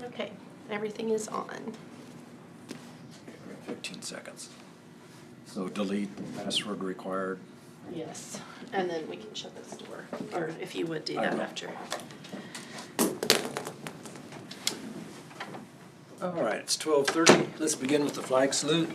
Okay, everything is on. 15 seconds. So delete password required. Yes, and then we can shut this door, or if you would do I that will. after. All right, it's 12:30. Let's begin with the flag salute.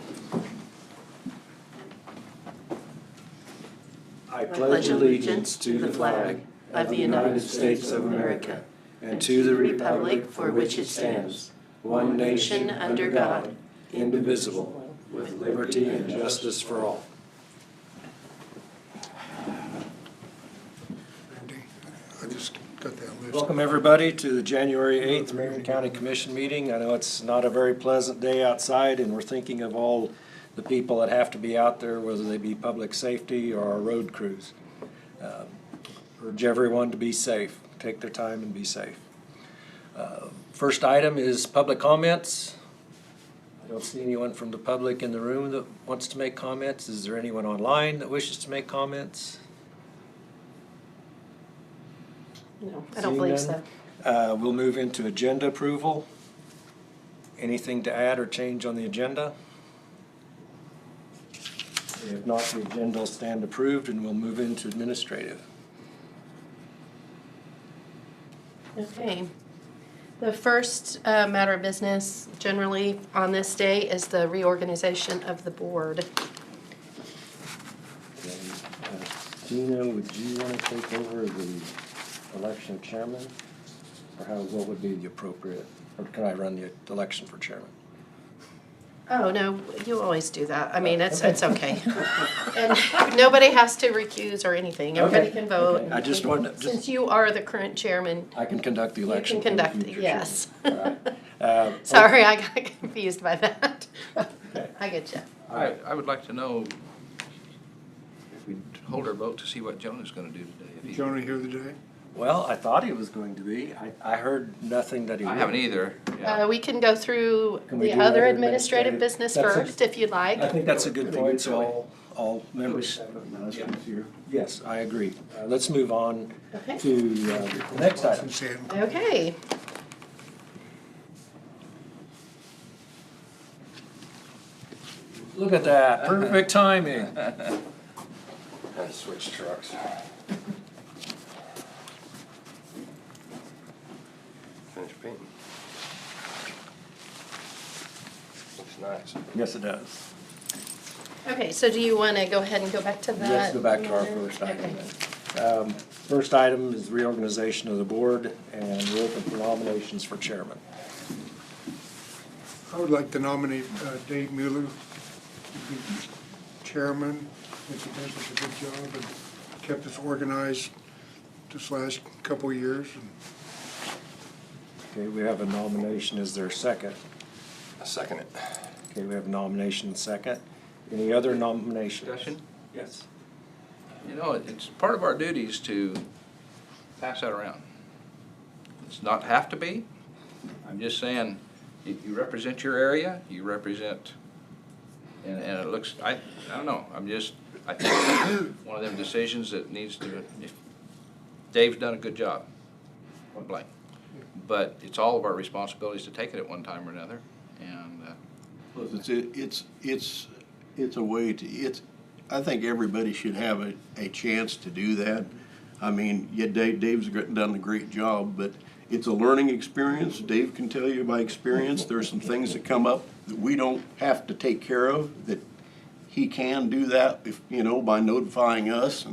I pledge allegiance to the flag of the United States of America and to the republic for which it stands, one nation under God, indivisible, with liberty and justice for all. I just got that list. Welcome, everybody, to the January 8th Marion County Commission meeting. I know it's not a very pleasant day outside, and we're thinking of all the people that have to be out there, whether they be public safety or our road crews. Urge everyone to be safe. Take their time and be safe. First item is public comments. I don't see anyone from the public in the room that wants to make comments. Is there anyone online that wishes to make comments? No, I don't Seeing believe none, so. We'll move into agenda approval. Anything to add or change on the agenda? If not, the agenda will stand approved and we'll move into administrative. Okay. The first matter of business generally on this day is the reorganization of the board. Gina, would you want to take over the election of chairman? Or what would be the appropriate, or can I run the election for chairman? Oh, no, you always do that. I mean, it's okay. And nobody has to recuse or anything. Everybody Okay, can vote. okay. I just wanted to- Since you are the current chairman, I can conduct the you election. can for the conduct, future yes. chairman. All right. Sorry, I got confused by that. Okay. I get you. I would like to know if we'd hold our vote to see what Jonah's gonna do today. If he- Jonah here today? Well, I thought he was going to be. I heard nothing that he I would. haven't either, yeah. We can go through Can we the do other other administrative administrative? business That's a- first, if you'd like. I think that's a good point, so Go all members. Yes, I agree. Let's move on Okay. to the next item. Okay. Look at that, perfect timing. Gotta switch trucks. Finish painting. Looks nice. Yes, it does. Okay, so do you want to go ahead and go back to that? Let's go back to our first item then. First item is reorganization of the board, and we're open for nominations for chairman. I would like to nominate Dave Mueller to be chairman. I think he does a good job and kept us organized this last couple of years. Okay, we have a nomination. Is there a second? I second it. Okay, we have a nomination and second. Any other nominations? Discussion? Yes. You know, it's part of our duties to pass that around. It's not have to be. I'm just saying, you represent your area, you represent, and it looks, I don't know, I think one of them decisions that needs to, if Dave's done a good job, point blank. But it's all of our responsibilities to take it at one time or another, and, Plus, it's a way to, I think everybody should have a chance to do that. I mean, yeah, Dave's done a great job, but it's a learning experience. Dave can tell you by experience, there's some things that come up that we don't have to take care of, that he can do that if, by notifying us,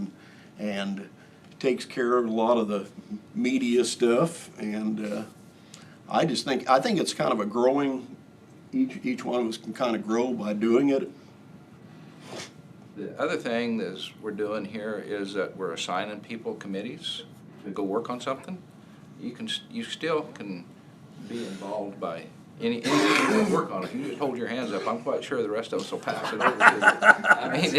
and takes care of a lot of the media stuff. And I think it's kind of a growing, each one of us can kind of grow by doing it. the other thing that we're doing here is that we're assigning people committees to go work on something. You still can be involved by anything you want to work on. If you just hold your hands up, I'm quite sure the rest of us will pass it over to you. I mean,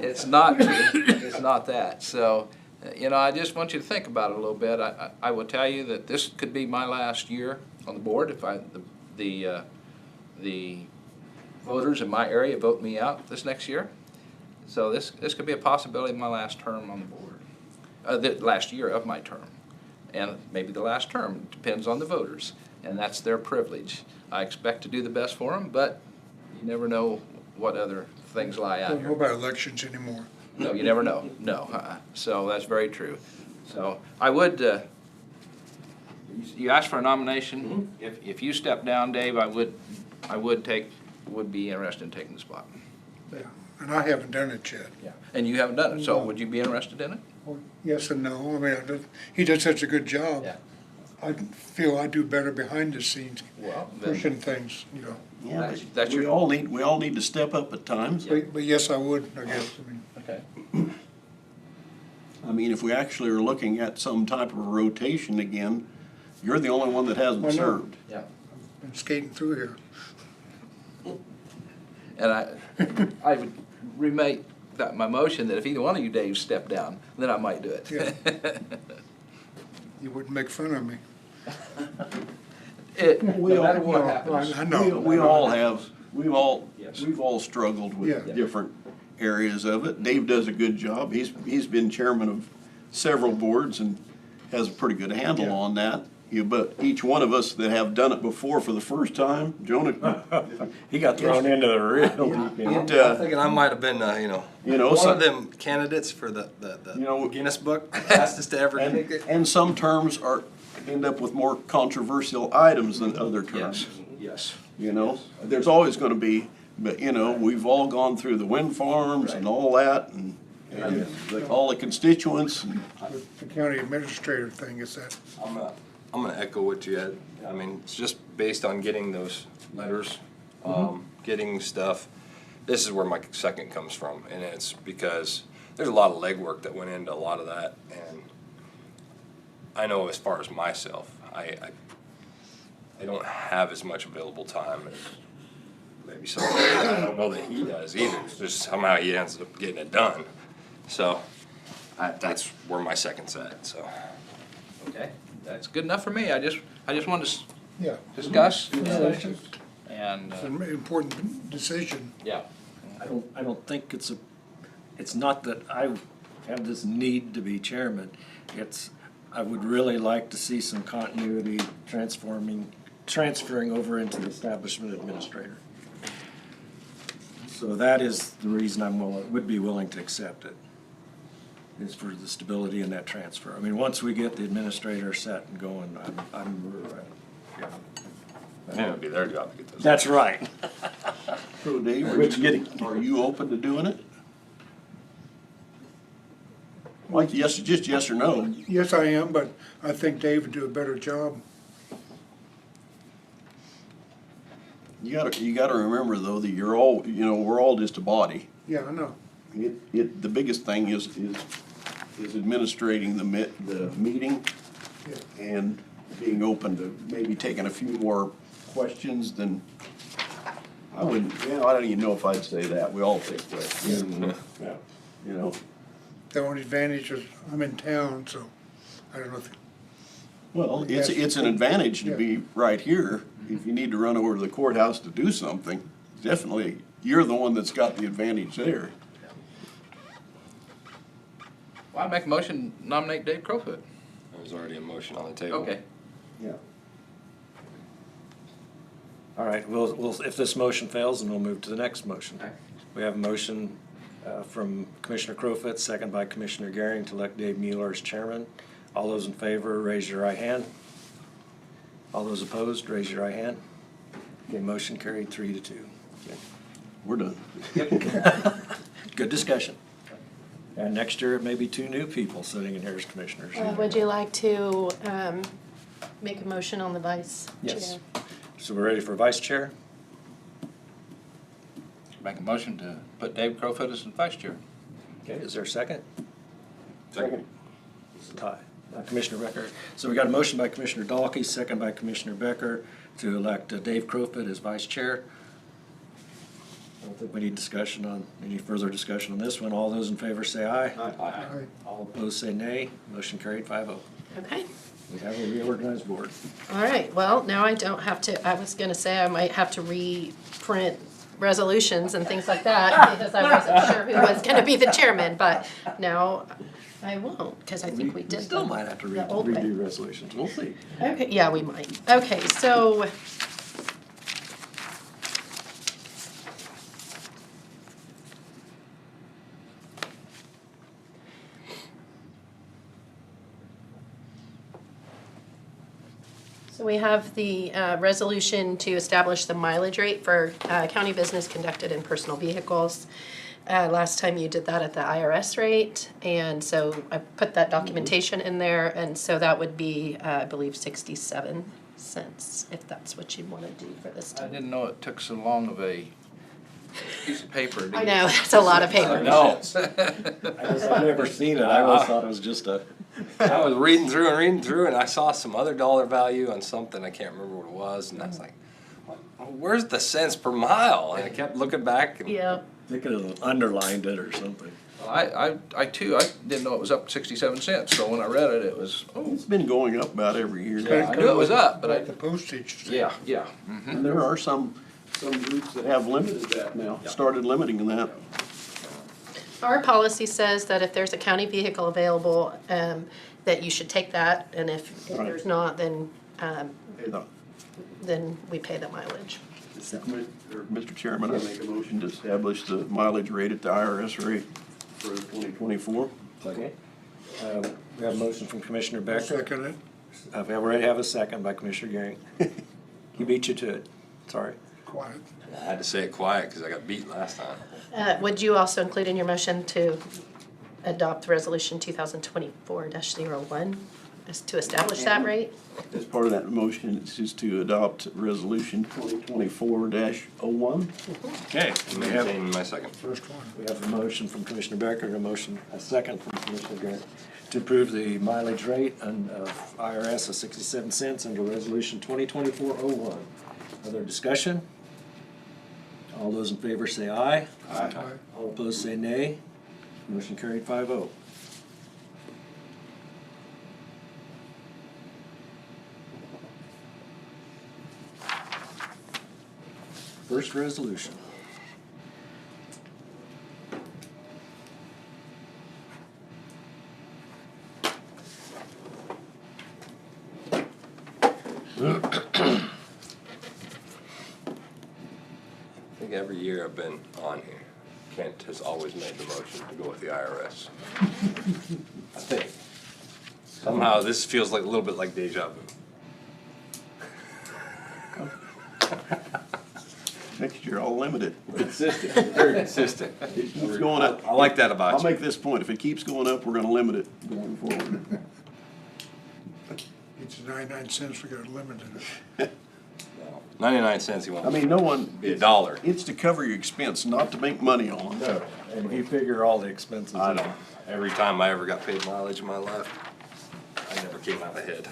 it's not that. So, I just want you to think about it a little bit. I will tell you that this could be my last year on the board if the voters in my area vote me out this next year. So this could be a possibility of my last term on the board, the last year of my term. and maybe the last term, depends on the voters, and that's their privilege. I expect to do the best for them, but you never know what other things lie out Don't know here. about elections anymore. No, you never know, no, so that's very true. So I would, you asked for a nomination, if you step down, Dave, would be interested in taking the spot. Yeah, and I haven't done it yet. Yeah. And you haven't done it, so No. would you be interested in it? Well, yes and no. I mean, he does such a good job. Yeah. I feel I do better behind the scenes, Well, then- pushing things, you know. Yeah, That's- but that's we your- all need to step up at times. But yes, I would, I guess. I mean, Okay. I mean, if we actually are looking at some type of rotation again, you're the only one that hasn't I know. served. Yeah. been skating through here. And I would remake that, my motion, that if either one of you Daves step down, then I might do it. Yeah. You wouldn't make fun of me. No matter what No, happens. I know. We all have, Yes. we've all struggled Yeah. with different areas of it. Dave does a good job. He's been chairman of several boards and has a pretty good handle Yeah. on that. But each one of us that have done it before for the first time, Jonah, He got thrown into the real deep end. I'm thinking I might have been, one some- of them candidates for the You know, Guinness Book, fastest to ever take it. and some terms end up with more controversial items than other Yes, terms. yes. You know, there's always gonna be, but we've all gone through the wind farms and all that and all the constituents. And The county administrator thing is that, I'm gonna echo what you had. I mean, it's just based on getting those letters, getting stuff. This is where my second comes from, and it's because there's a lot of legwork that went into a lot of that, and I know as far as myself, I don't have as much available time as maybe somebody. I don't know that he does either. It's just somehow he ends up getting it done. So that's where my second's at. So. Okay, that's good enough for me. I just wanted to yeah, discuss, and, it's an important decision. yeah. I don't think it's not that I have this need to be chairman. I would really like to see some continuity transferring over into the establishment administrator. So that is the reason would be willing to accept it, is for the stability in that transfer. I mean, once we get the administrator set and going, yeah. And it would be their job to get those. That's right. so Dave, are you open to doing it? Like just yes or no? Yes, I am, but I think Dave would do a better job. You gotta remember though that we're all just a body. Yeah, I know. The biggest thing is administrating the meeting Yeah. and being open to maybe taking a few more questions than, I don't even know if I'd say that. We all take questions. Yeah. You know, The only advantage is I'm in town, so I don't know if, well, it's an advantage to be right here. If you need to run over to the courthouse to do something, definitely, you're the one that's got the advantage there. Well, I make a motion, to nominate Dave Crowfoot. There's already a motion on the table. Okay. Yeah. All right, if this motion fails, then we'll move to the next motion. Okay. We have a motion from Commissioner Crowfoot, second by Commissioner Garing, to elect Dave Mueller as chairman. All those in favor, raise your right hand. All those opposed, raise your right hand. Okay, motion carried 3-2. We're done. Good discussion. And next year, it may be 2 new people sitting in here as commissioners. Would you like to make a motion on the vice chair? Yes. So we're ready for vice chair? Make a motion to put Dave Crowfoot as the vice chair. Okay, is there a second? Second. It's a tie. Commissioner Becker. So we got a motion by Commissioner Dalkey, second by Commissioner Becker, to elect Dave Crowfoot as vice chair. I don't think we need any further discussion on this one. All those in favor say aye. I, All opposed say nay. Motion carried 5-0. Okay. We have a reorganized board. All right, well, now I don't have to, I was gonna say I might have to reprint resolutions and things like that because I wasn't sure who was gonna be the chairman, but now I won't, because I think we did. Still them might have to the old way. redo resolutions, we'll see. Okay, yeah, we might. Okay, so. So we have the resolution to establish the mileage rate for county business conducted in personal vehicles. Last time you did that at the IRS rate, and so I put that documentation in there, and so that would be, I believe, 67 cents, if that's what you want to do for this I time. didn't know it took so long of a piece of paper to I get know, that's a lot of paper. know. I've never seen it, I always thought it was just a. I was reading through, and I saw some other dollar value on something, I can't remember what it was, and I was like, where's the cents per mile? And I kept looking back, and Yeah, They could have underlined it or something. I too, I didn't know it was up 67 cents, so when I read it, it was, oh, It's been going up about every year. yeah, I knew it was up, but Like the I, postage. yeah, yeah. And there are some groups that have limited that now, started limiting that. our policy says that if there's a county vehicle available, that you should take that, and if Right. there's not, then Hey, we pay the mileage. Mr. Chairman, I make a motion to establish the mileage rate at the IRS rate for 2024. Okay. We have a motion from Commissioner Becker. Second it. We already have a second by Commissioner Garing. He beat you to it, sorry. Quiet. I had to say it quiet, cause I got beat last time. Would you also include in your motion to adopt resolution 2024-01, is to establish that rate? As part of that motion, it's just to adopt resolution 2024-01. Okay. We have, Maintain my second. First one. we have a motion from Commissioner Becker, and a second from Commissioner Garing to approve the mileage rate of IRS of 67 cents under resolution 2024-01. Other discussion? All those in favor say aye. Aye. All opposed say nay. Motion carried 5-0. First resolution. I think every year I've been on here, Kent has always made the motion to go with the IRS. I think. Somehow this feels like a little bit like deja vu. Next year, I'll limit it. Consistent, very consistent. It keeps going up. I like that I'll about you. make this point, if it keeps going up, we're gonna limit it going forward. It's 99 cents, we got a limit in it. 99 cents he wants. I mean, no one, Be $1. it's to cover your expense, not to make money on. No, and if you figure all the expenses. I in, know. Every time I ever got paid mileage in my life, I never came out ahead.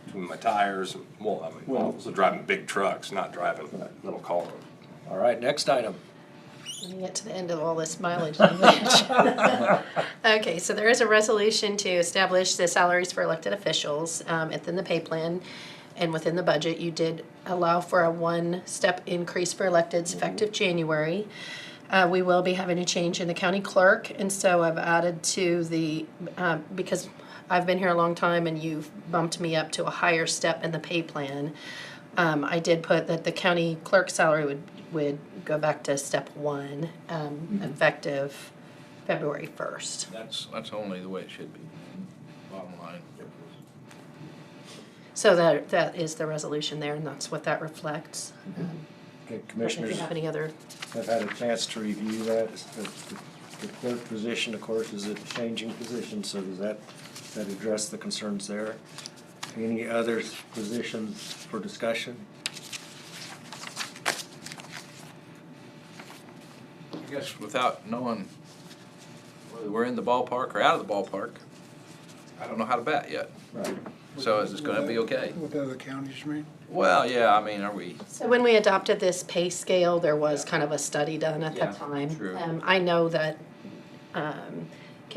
Between my tires, and, well, I mean, I was driving big trucks, not driving little cars. All right, next item. Let me get to the end of all this mileage language. Okay, so there is a resolution to establish the salaries for elected officials within the pay plan. And within the budget, you did allow for a one-step increase for electeds effective January. We will be having a change in the county clerk, and so I've added to the, because I've been here a long time and you've bumped me up to a higher step in the pay plan. I did put that the county clerk salary would go back to step 1, effective February 1st. That's only the way it should be, bottom line. So that is the resolution there, and that's what that reflects. Okay, If you commissioners have any other, have had a chance to review that. The clerk position, of course, is a changing position, so does that address the concerns there? Any other positions for discussion? I guess without knowing whether we're in the ballpark or out of the ballpark, I don't know how to bet yet. Right. So is this gonna be okay? With other counties, you mean? Well, yeah, I mean, are we, so when we adopted this pay scale, there was kind of a study done at Yeah, that time. true. I know that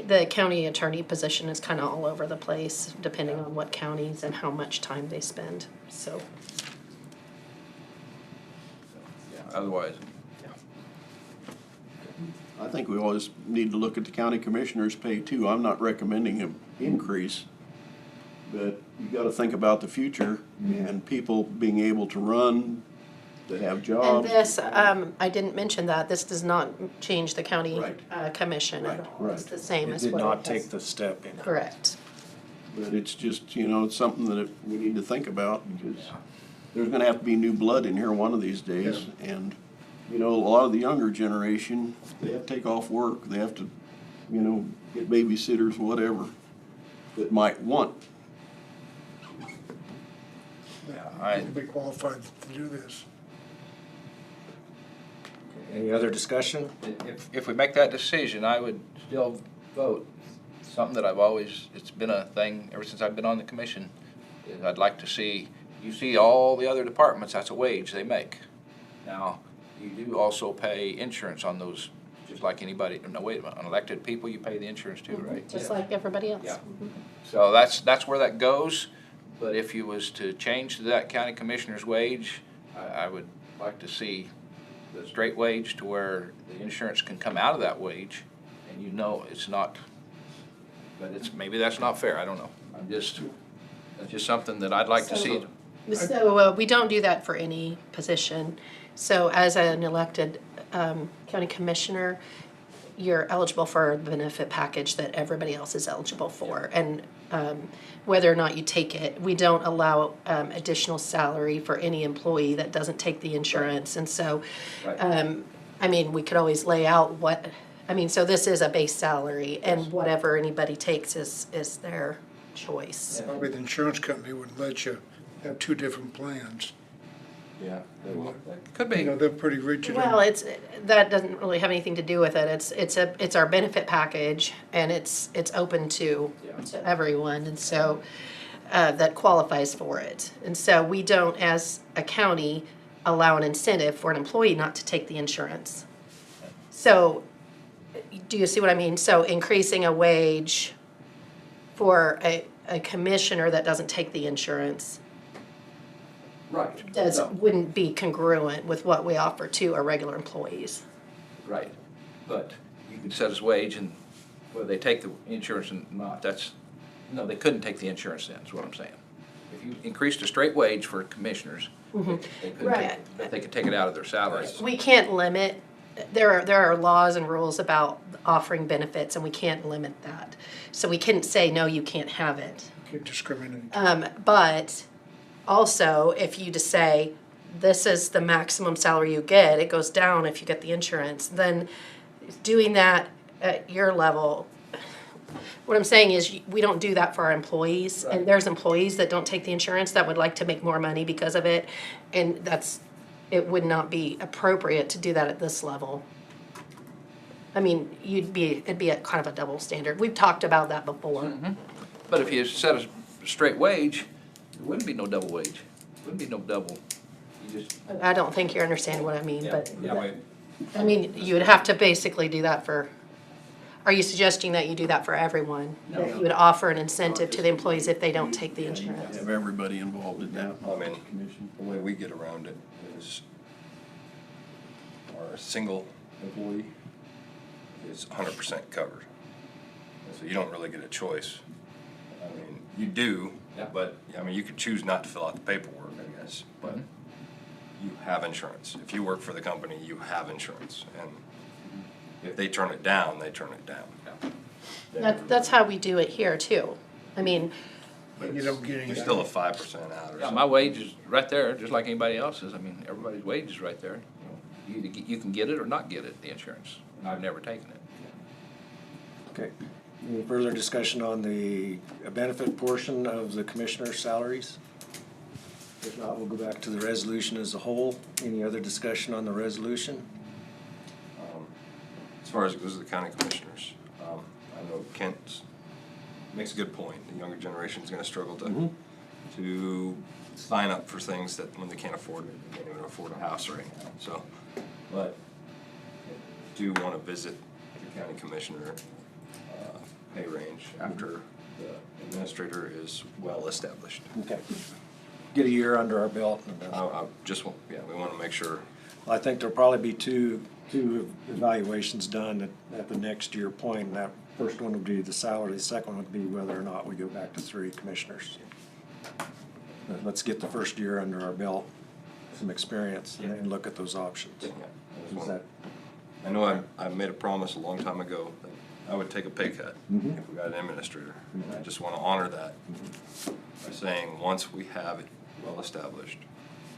the county attorney position is kind of all over the place, depending on what counties and how much time they spend, so. yeah, otherwise, yeah. I think we always need to look at the county commissioner's pay too. I'm not recommending an increase, but you gotta think about the future and people being able to run, that have And jobs. this, I didn't mention that, this does not change the county Right. commission at Right, all. It's right. the same It as did what not it take has. the step in. Correct. But it's just, it's something that we need to think about because there's gonna have to be new blood in here one of these days. And, a lot of the younger generation, they have to take off work, they have to, get babysitters, whatever, that might want. To be qualified to do this. Any other discussion? If we make that decision, I would still vote something that it's been a thing ever since I've been on the commission. Is I'd like to see, you see all the other departments, that's a wage they make. Now, you do also pay insurance on those, just like anybody, no, wait a minute, on elected people, you pay the insurance too, right? Just like everybody else. Yeah. So that's where that goes, but if you was to change to that county commissioner's wage, I would like to see the straight wage to where the insurance can come out of that wage, and it's not, but maybe that's not fair, I don't know. That's just something that I'd like to see. So we don't do that for any position. So as an elected county commissioner, you're eligible for the benefit package that everybody else is eligible for. And whether or not you take it, we don't allow additional salary for any employee that doesn't take the insurance. And so, we could always lay out so this is a base salary, and whatever anybody takes is their choice. Probably the insurance company wouldn't let you have two different plans. Yeah. Could be. They're pretty rigid. Well, that doesn't really have anything to do with it. It's our benefit package, and it's open to everyone, and so that qualifies for it. And so we don't, as a county, allow an incentive for an employee not to take the insurance. So, do you see what I mean? So increasing a wage for a commissioner that doesn't take the insurance Right. wouldn't be congruent with what we offer to our regular employees. Right, but you could set his wage and whether they take the insurance and not, they couldn't take the insurance then, is what I'm saying. If you increased a straight wage for commissioners, they couldn't Right. but they could take it out of their salaries. We can't limit, there are laws and rules about offering benefits, and we can't limit that. So we couldn't say, no, you can't have it. Can't discriminate. But also, if you just say, this is the maximum salary you get, it goes down if you get the insurance, then doing that at your level, what I'm saying is, we don't do that for our employees. And there's employees that don't take the insurance that would like to make more money because of it. And it would not be appropriate to do that at this level. It'd be a kind of a double standard. We've talked about that before. But if you set a straight wage, there wouldn't be no double wage, wouldn't be no double. You just, I don't think you're understanding what I mean, but, Yeah, you would have to basically do that are you suggesting that you do that for everyone? No. That you would offer an incentive to the employees if they don't take the insurance? Have everybody involved in that. Commission, the way we get around it is our single employee is 100% covered. So you don't really get a choice. You do, but, you could choose not to fill out the paperwork, I guess, but you have insurance. If you work for the company, you have insurance, and if they turn it down, they turn it down. That's how we do it here too. But you don't get any. There's still a 5% out or yeah, something. my wage is right there, just like anybody else's, everybody's wage is right there. You can get it or not get it, the insurance, and I've never taken it. Okay. Any further discussion on the benefit portion of the commissioner's salaries? If not, we'll go back to the resolution as a whole. Any other discussion on the resolution? As far as it goes to the county commissioners, I know Kent makes a good point. The younger generation is gonna struggle to sign up for things that when they can't afford it, they can't even afford a house right now, so. But I do wanna visit the county commissioner pay range after the administrator is well established. Okay. Get a year under our belt. And We wanna make sure. I think there'll probably be two two evaluations done at the next year point. And that first one would be the salary, the second one would be whether or not we go back to 3 commissioners. But let's get the first year under our belt, some experience, and then look at those options. Is that, I know I made a promise a long time ago that I would take a pay cut if we got an administrator. I just want to honor that by saying, once we have it well established,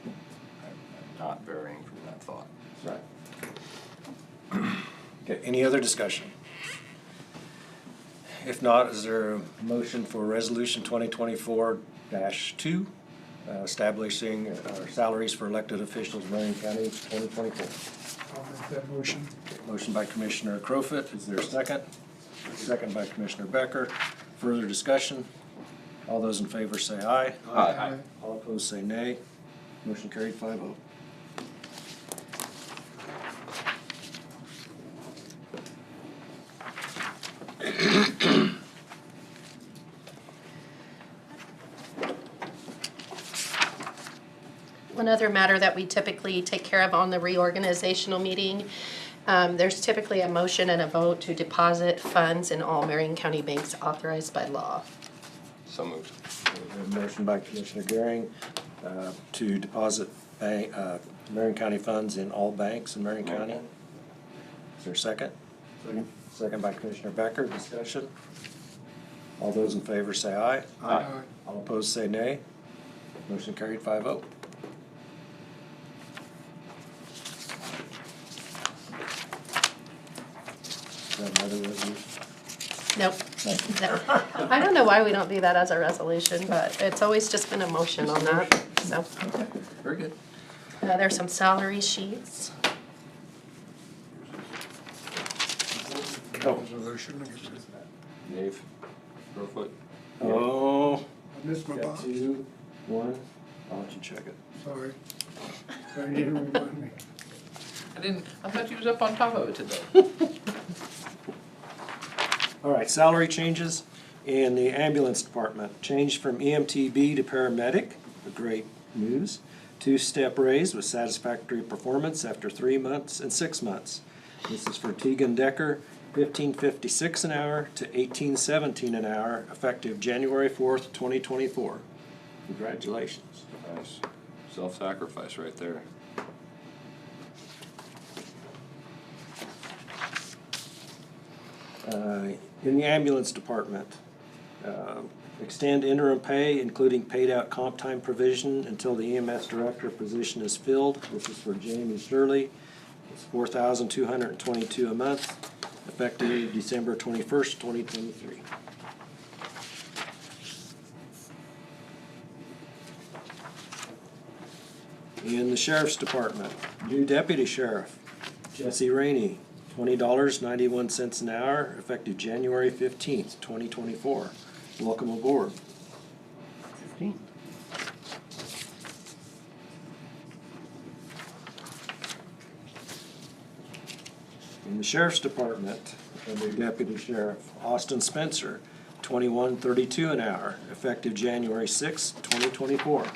I'm not varying from that thought. right. Okay, any other discussion? If not, is there a motion for Resolution 2024-2, establishing salaries for elected officials in Marion County 2024? I'll make that motion. Motion by Commissioner Crowfoot, is there a second? Second by Commissioner Becker. Further discussion? All those in favor say aye. Aye. All opposed say nay. Motion carried 5-0. One other matter that we typically take care of on the reorganizational meeting, there's typically a motion and a vote to deposit funds in all Marion County banks authorized by law. So moved. A motion by Commissioner Goering to deposit Marion County funds in all banks in Marion County. Is there a second? Second by Commissioner Becker. Discussion? All those in favor say aye. Aye. All opposed say nay. Motion carried 5-0. Is that another resolution? Nope. No. I don't know why we don't do that as a resolution, but it's always just been a motion on that, so. Very good. There's some salary sheets. Resolution. Dave, Crowfoot. Oh, I missed my got box. 2, 1. I'll let you check it. Sorry. I need to remind me. I thought you was up on top of it today. All right, salary changes in the ambulance department. Change from EMTB to paramedic, a great news. 2-step raise with satisfactory performance after 3 months and 6 months. This is for Tegan Decker, $15.56 an hour to $18.17 an hour, effective January 4th, 2024. Congratulations. Nice. Self-sacrifice right there. In the ambulance department, extend interim pay, including paid-out comp time provision until the EMS director position is filled. This is for Jamie Shirley. It's $4,222 a month, effective December 21st, 2023. In the sheriff's department, new deputy sheriff, Jesse Rainey, $20.91 an hour, effective January 15th, 2024. Welcome aboard. 15. In the sheriff's department, under deputy sheriff, Austin Spencer, $21.32 an hour, effective January 6th, 2024.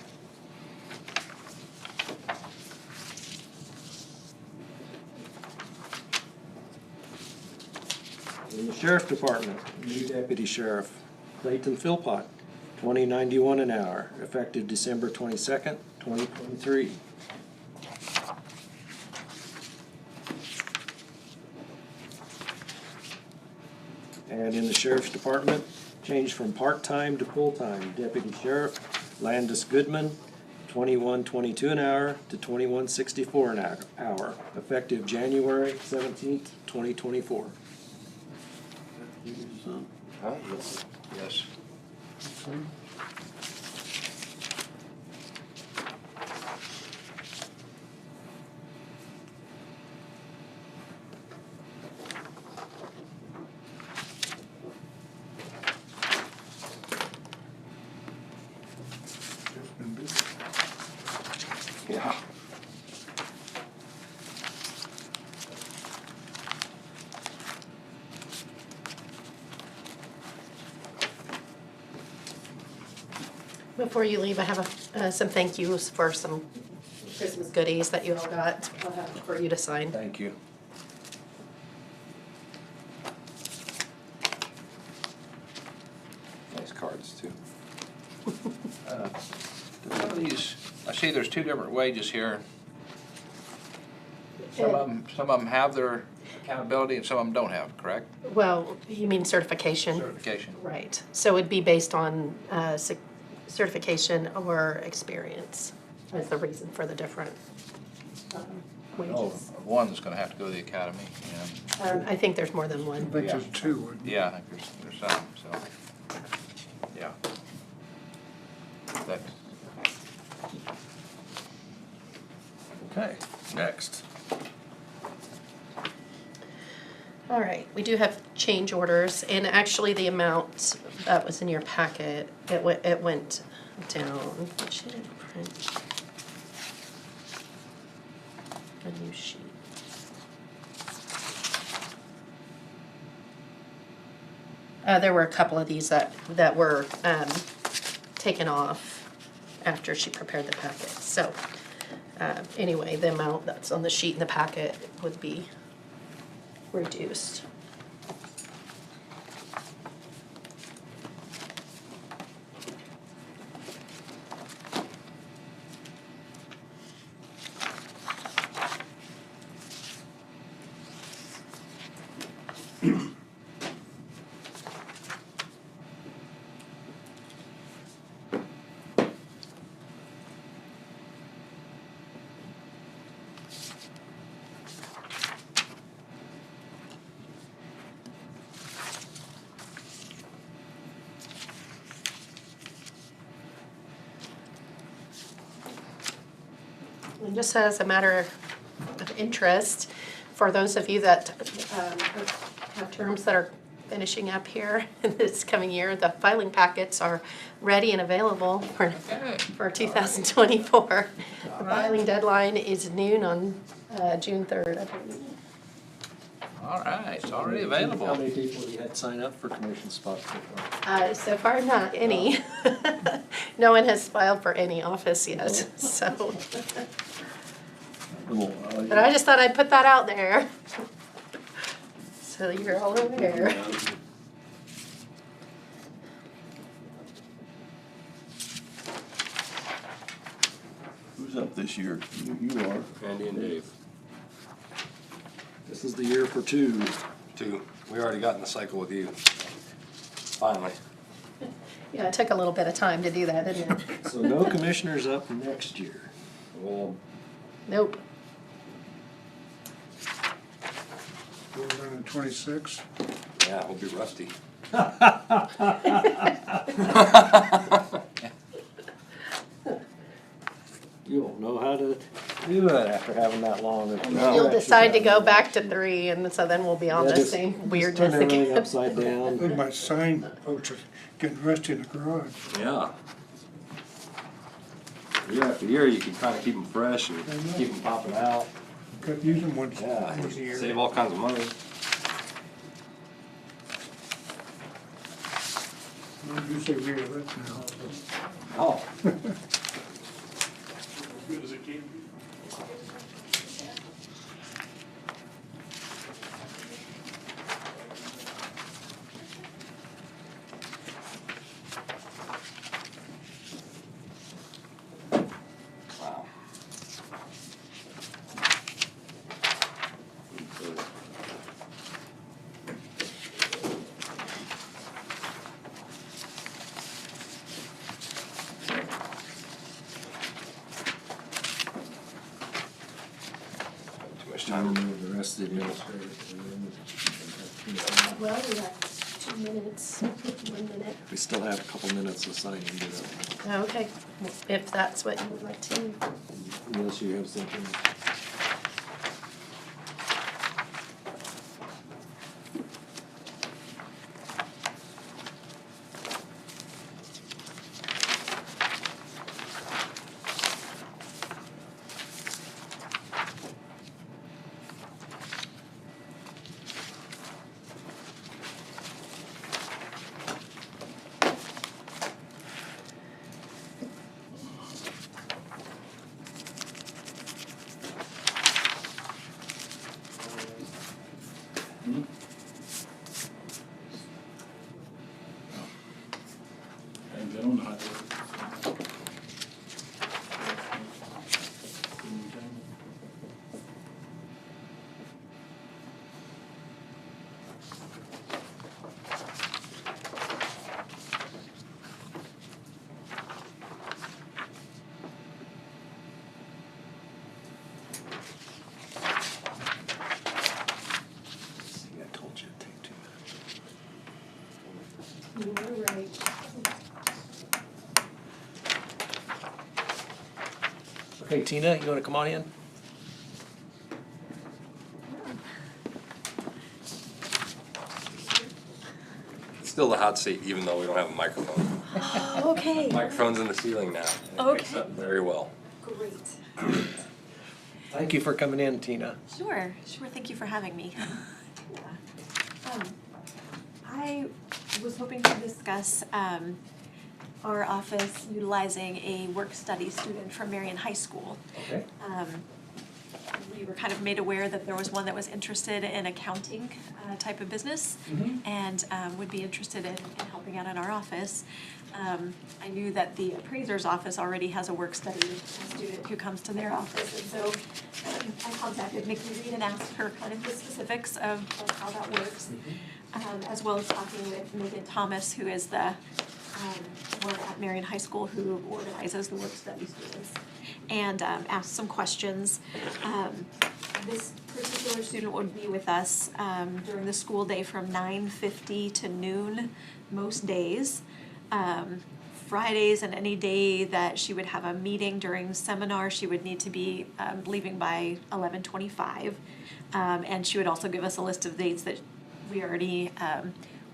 In the sheriff's department, new deputy sheriff, Clayton Philpott, $20.91 an hour, effective December 22nd, 2023. And in the sheriff's department, change from part-time to full-time, deputy sheriff, Landis Goodman, $21.22 an hour to $21.64 an hour, effective January 17th, 2024. Huh? Yes. Just been busy. Yeah. Before you leave, I have some thank yous for some Christmas goodies that you all got for you to sign. Thank you. Some of these, I see there's two different wages here. Some of them have their accountability and some of them don't have, correct? Well, you mean certification? Certification. Right, so it'd be based on certification or experience as the reason for the different Oh, wages. one's gonna have to go to the academy, yeah. I think there's more than I one. think Yeah. there's two. Wasn't Yeah, I think there's some, so, yeah. That, Okay, next. All right, we do have change orders, and actually the amount that was in your packet, it went down. She didn't print a new sheet. There were a couple of these that were taken off after she prepared the packet. So anyway, the amount that's on the sheet in the packet would be reduced. And just as a matter of interest, for those of you that have terms that are finishing up here in this coming year, the filing packets are ready and available for 2024. The filing deadline is noon on June 3rd, I believe. all right, it's already How available. many people you had sign up for commission spots so far? So far, not any. No one has filed for any office yet, so. But I just thought I'd put that out there. So you're all aware. Who's up this year? You are. Andy and Dave. This is the year for two. Two. We already got in the cycle with you. Finally. Yeah, it took a little bit of time to do that, didn't it? So no commissioners up next year. Well, Nope. 426. Yeah, we'll be rusty. you won't know how to do it after having that long. of- You'll decide to go back to 3, and so then we'll be on Yeah, the just- same just weirdness turn everything again. upside down. Look, my sign folks are getting rusty in the garage. Yeah. Year after year, you can kind of keep them fresh and keep them popping out. Kept using one Yeah, once a year. save all kinds of money. You say rear, that's now. Oh. Good as it can be. Wow. Too much time. The rest of the administrators. Well, we got 2 minutes, 1 minute. We still have a couple minutes of signing to do. Okay, if that's what you would like to. Unless you have something. And then on the highway. Okay, Tina, you want to come on in? Still the hot seat, even though we don't have a microphone. Oh, okay. Microphone's in the ceiling now. It picks Okay. up very well. Great. Thank you for coming in, Tina. Sure. Thank you for having me. I was hoping to discuss our office utilizing a work-study student from Marion High School. Okay. We were kind of made aware that there was one that was interested in accounting type of business and would be interested in helping out in our office. I knew that the appraiser's office already has a work-study student who comes to their office, and so I contacted Nikki Reed and asked her kind of the specifics of how that works, as well as talking with Megan Thomas, who is the one at Marion High School who organizes the work-study students, and asked some questions. This particular student would be with us during the school day from 9:50 to noon most days. Fridays and any day that she would have a meeting during seminar, she would need to be leaving by 11:25. And she would also give us a list of dates that we already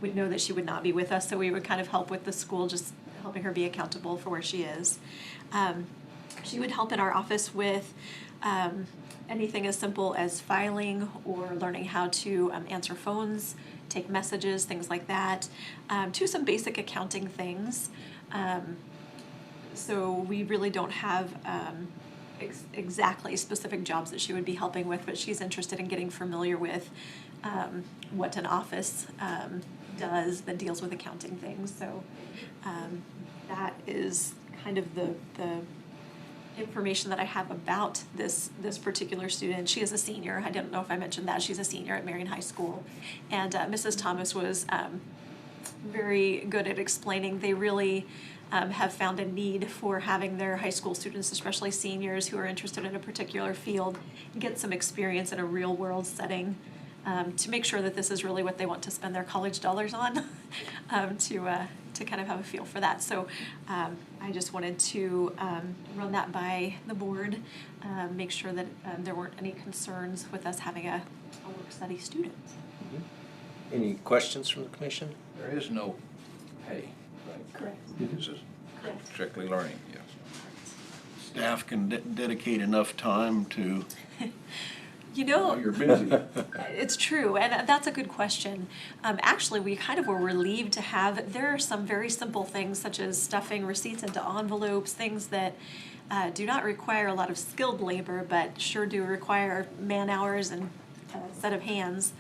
would know that she would not be with us, so we would kind of help with the school, just helping her be accountable for where she is. She would help in our office with anything as simple as filing or learning how to answer phones, take messages, things like that, to some basic accounting things. So we really don't have exactly specific jobs that she would be helping with, but she's interested in getting familiar with what an office does that deals with accounting things. So that is kind of the information that I have about this particular student. She is a senior. I don't know if I mentioned that. She's a senior at Marion High School. And Mrs. Thomas was very good at explaining. They really have found a need for having their high school students, especially seniors who are interested in a particular field, get some experience in a real world setting to make sure that this is really what they want to spend their college dollars on, to kind of have a feel for that. So I just wanted to run that by the board, make sure that there weren't any concerns with us having a work-study student. Any questions from the commission? There is no pay, right? Correct. This is Correct. strictly learning, yes. Staff can dedicate enough time to, You know, you're busy. it's true, and that's a good question. Actually, we kind of were relieved to have, there are some very simple things such as stuffing receipts into envelopes, things that do not require a lot of skilled labor, but sure do require man hours and a set of hands.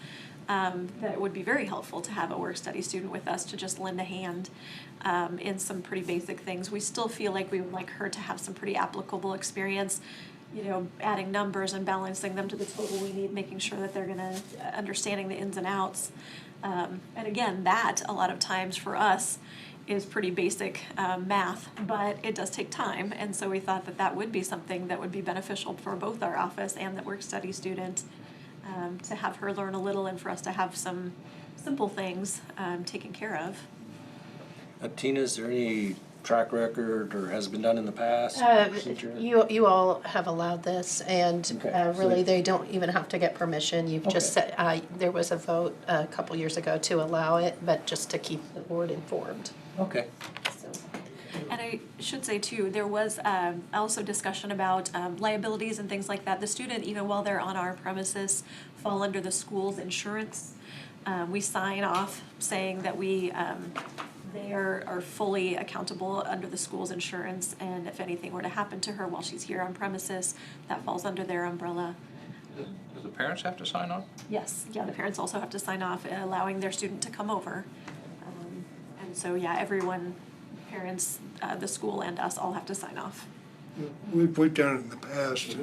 That would be very helpful to have a work-study student with us to just lend a hand in some pretty basic things. We still feel like we would like her to have some pretty applicable experience, you know, adding numbers and balancing them to the total we need, making sure that they're gonna, understanding the ins and outs. And again, that, a lot of times for us, is pretty basic math, but it does take time. And so we thought that that would be something that would be beneficial for both our office and the work-study student, to have her learn a little and for us to have some simple things taken care of. Tina, is there any track record or has been done in the past? procedure? You all have allowed this, and Okay, really, so- they don't even have to get permission. You've just Okay. said, there was a vote a couple years ago to allow it, but just to keep the board informed, Okay. so. And I should say too, there was also discussion about liabilities and things like that. The student, even while they're on our premises, fall under the school's insurance. We sign off saying that they are fully accountable under the school's insurance, and if anything were to happen to her while she's here on premises, that falls under their umbrella. Does the parents have to sign on? Yes, yeah, the parents also have to sign off allowing their student to come over. And so, yeah, everyone, parents, the school and us all have to sign off. We've done it in the past.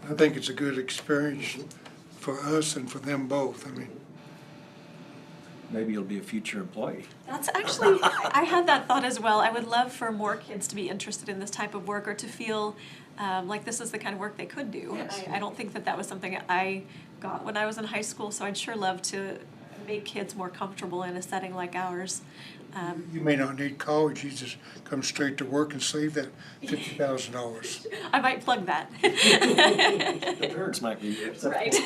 I think it's a good experience for us and for them both. I mean, Maybe you'll be a future employee. That's actually, I had that thought as well. I would love for more kids to be interested in this type of work or to feel like this is the kind of work they could do. Yes. I don't think that that was something I got when I was in high school, so I'd sure love to make kids more comfortable in a setting like ours. You may not need college, you just come straight to work and save that $50,000. I might plug that. The parents might be upset Right, for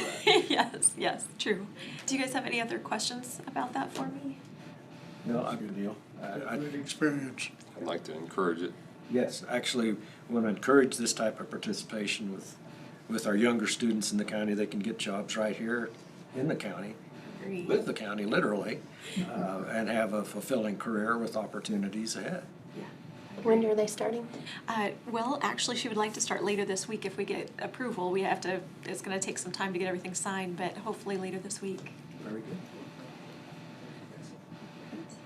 that. yes, true. Do you guys have any other questions about that for me? No, a good deal. Good experience. I'd like to encourage it. Yes, actually, we want to encourage this type of participation with our younger students in the county. They can get jobs right here in the county, Agreed. with the county, literally, and have a fulfilling career with opportunities ahead. When are they starting? Well, actually, she would like to start later this week if we get approval. We have to, it's gonna take some time to get everything signed, but hopefully later this week. Very good.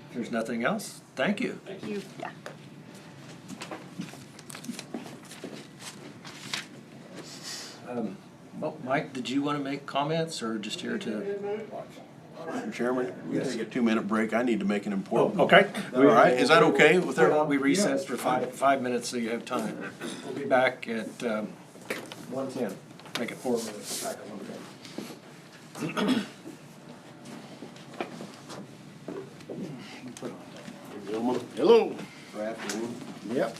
If there's nothing else, thank you. Yeah. Well, Mike, did you want to make comments or just here to? Mr. Chairman, we gotta take a 2-minute break. I need to make an important. Okay. All right, is that okay with everyone? We recess for five minutes so you have time. We'll be back at 1:10. Make it 4 minutes. Back at 1:10. Hello. Yep.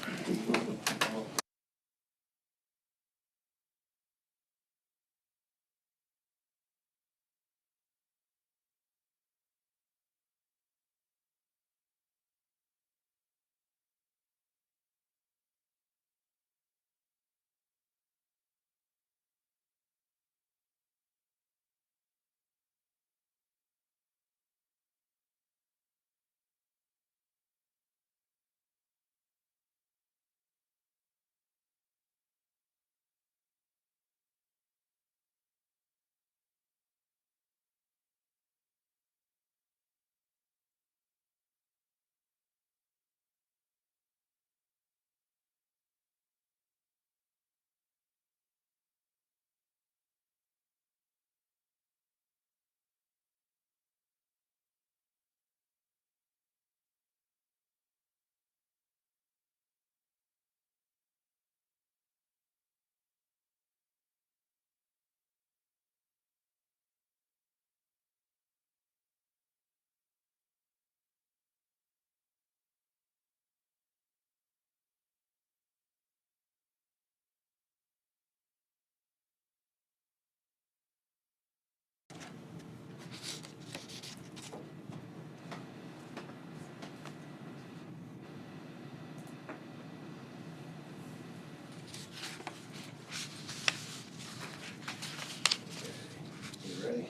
You ready?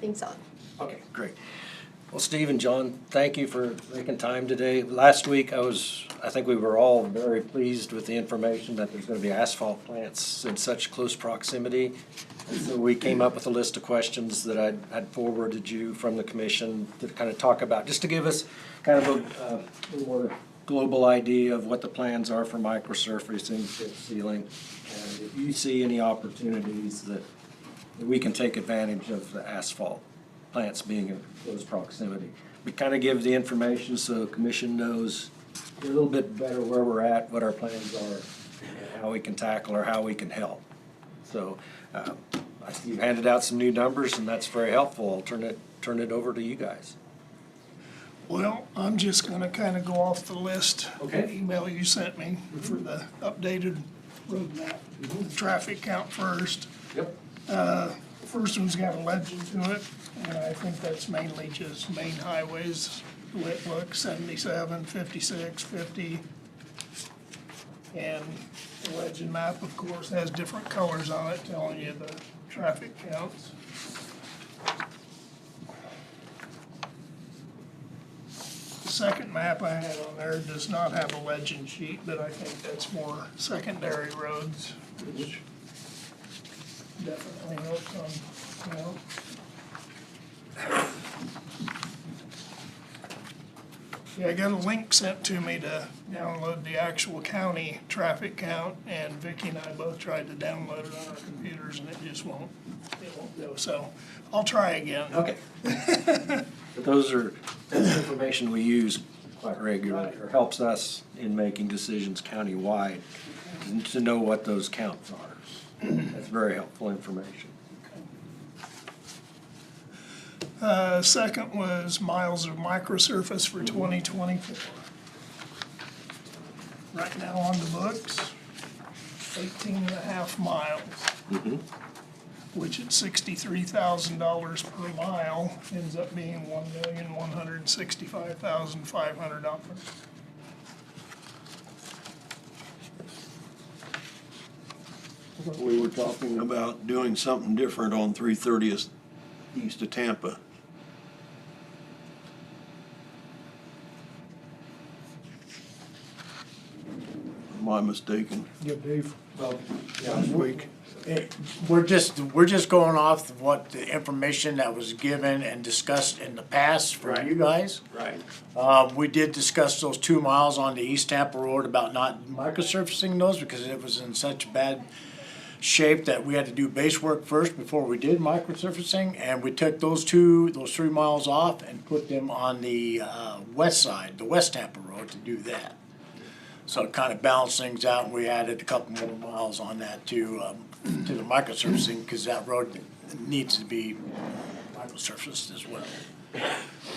Things on. Okay, great. Well, Steve and John, thank you for making time today. Last week, I think we were all very pleased with the information that there's gonna be asphalt plants in such close proximity. And so we came up with a list of questions that I'd forwarded you from the commission to kind of talk about, just to give us kind of a little more global idea of what the plans are for microsurfacing, chip sealing. And if you see any opportunities that we can take advantage of the asphalt plants being in close proximity. We kind of give the information so the commission knows a little bit better where we're at, what our plans are, and how we can tackle or how we can help. So I see you handed out some new numbers and that's very helpful. I'll turn it over to you guys. Well, I'm just gonna kinda go off the list. Okay. The email you sent me for the updated roadmap. Traffic count first. Yep. First one's got a legend to it, and I think that's mainly just main highways, the way it looks, 77, 56, 50. And the legend map, of course, has different colors on it telling you the traffic counts. The second map I had on there does not have a legend sheet, but I think that's more secondary roads, which definitely helps on, Yeah, I got a link sent to me to download the actual county traffic count, and Vicky and I both tried to download it on our computers, and it won't go, so I'll try again. Okay. But that's information we use quite regularly, or helps us in making decisions countywide to know what those counts are. That's very helpful information. Second was miles of microsurface for 2024. Right now on the books, 18.5 miles. Which at $63,000 per mile ends up being $1,165,500. We were talking about doing something different on 330th east of Tampa. Am I mistaken? Yeah, Dave, Last week. We're just going off of what the information that was given and discussed in the past for Right. you guys. Right. We did discuss those 2 miles on the East Tampa Road about not microsurfacing those because it was in such bad shape that we had to do base work first before we did microsurfacing. And we took those 3 miles off and put them on the west side, the West Tampa Road, to do that. So it kind of balanced things out, and we added a couple more miles on that to the microsurfacing, because that road needs to be microsurfaced as well.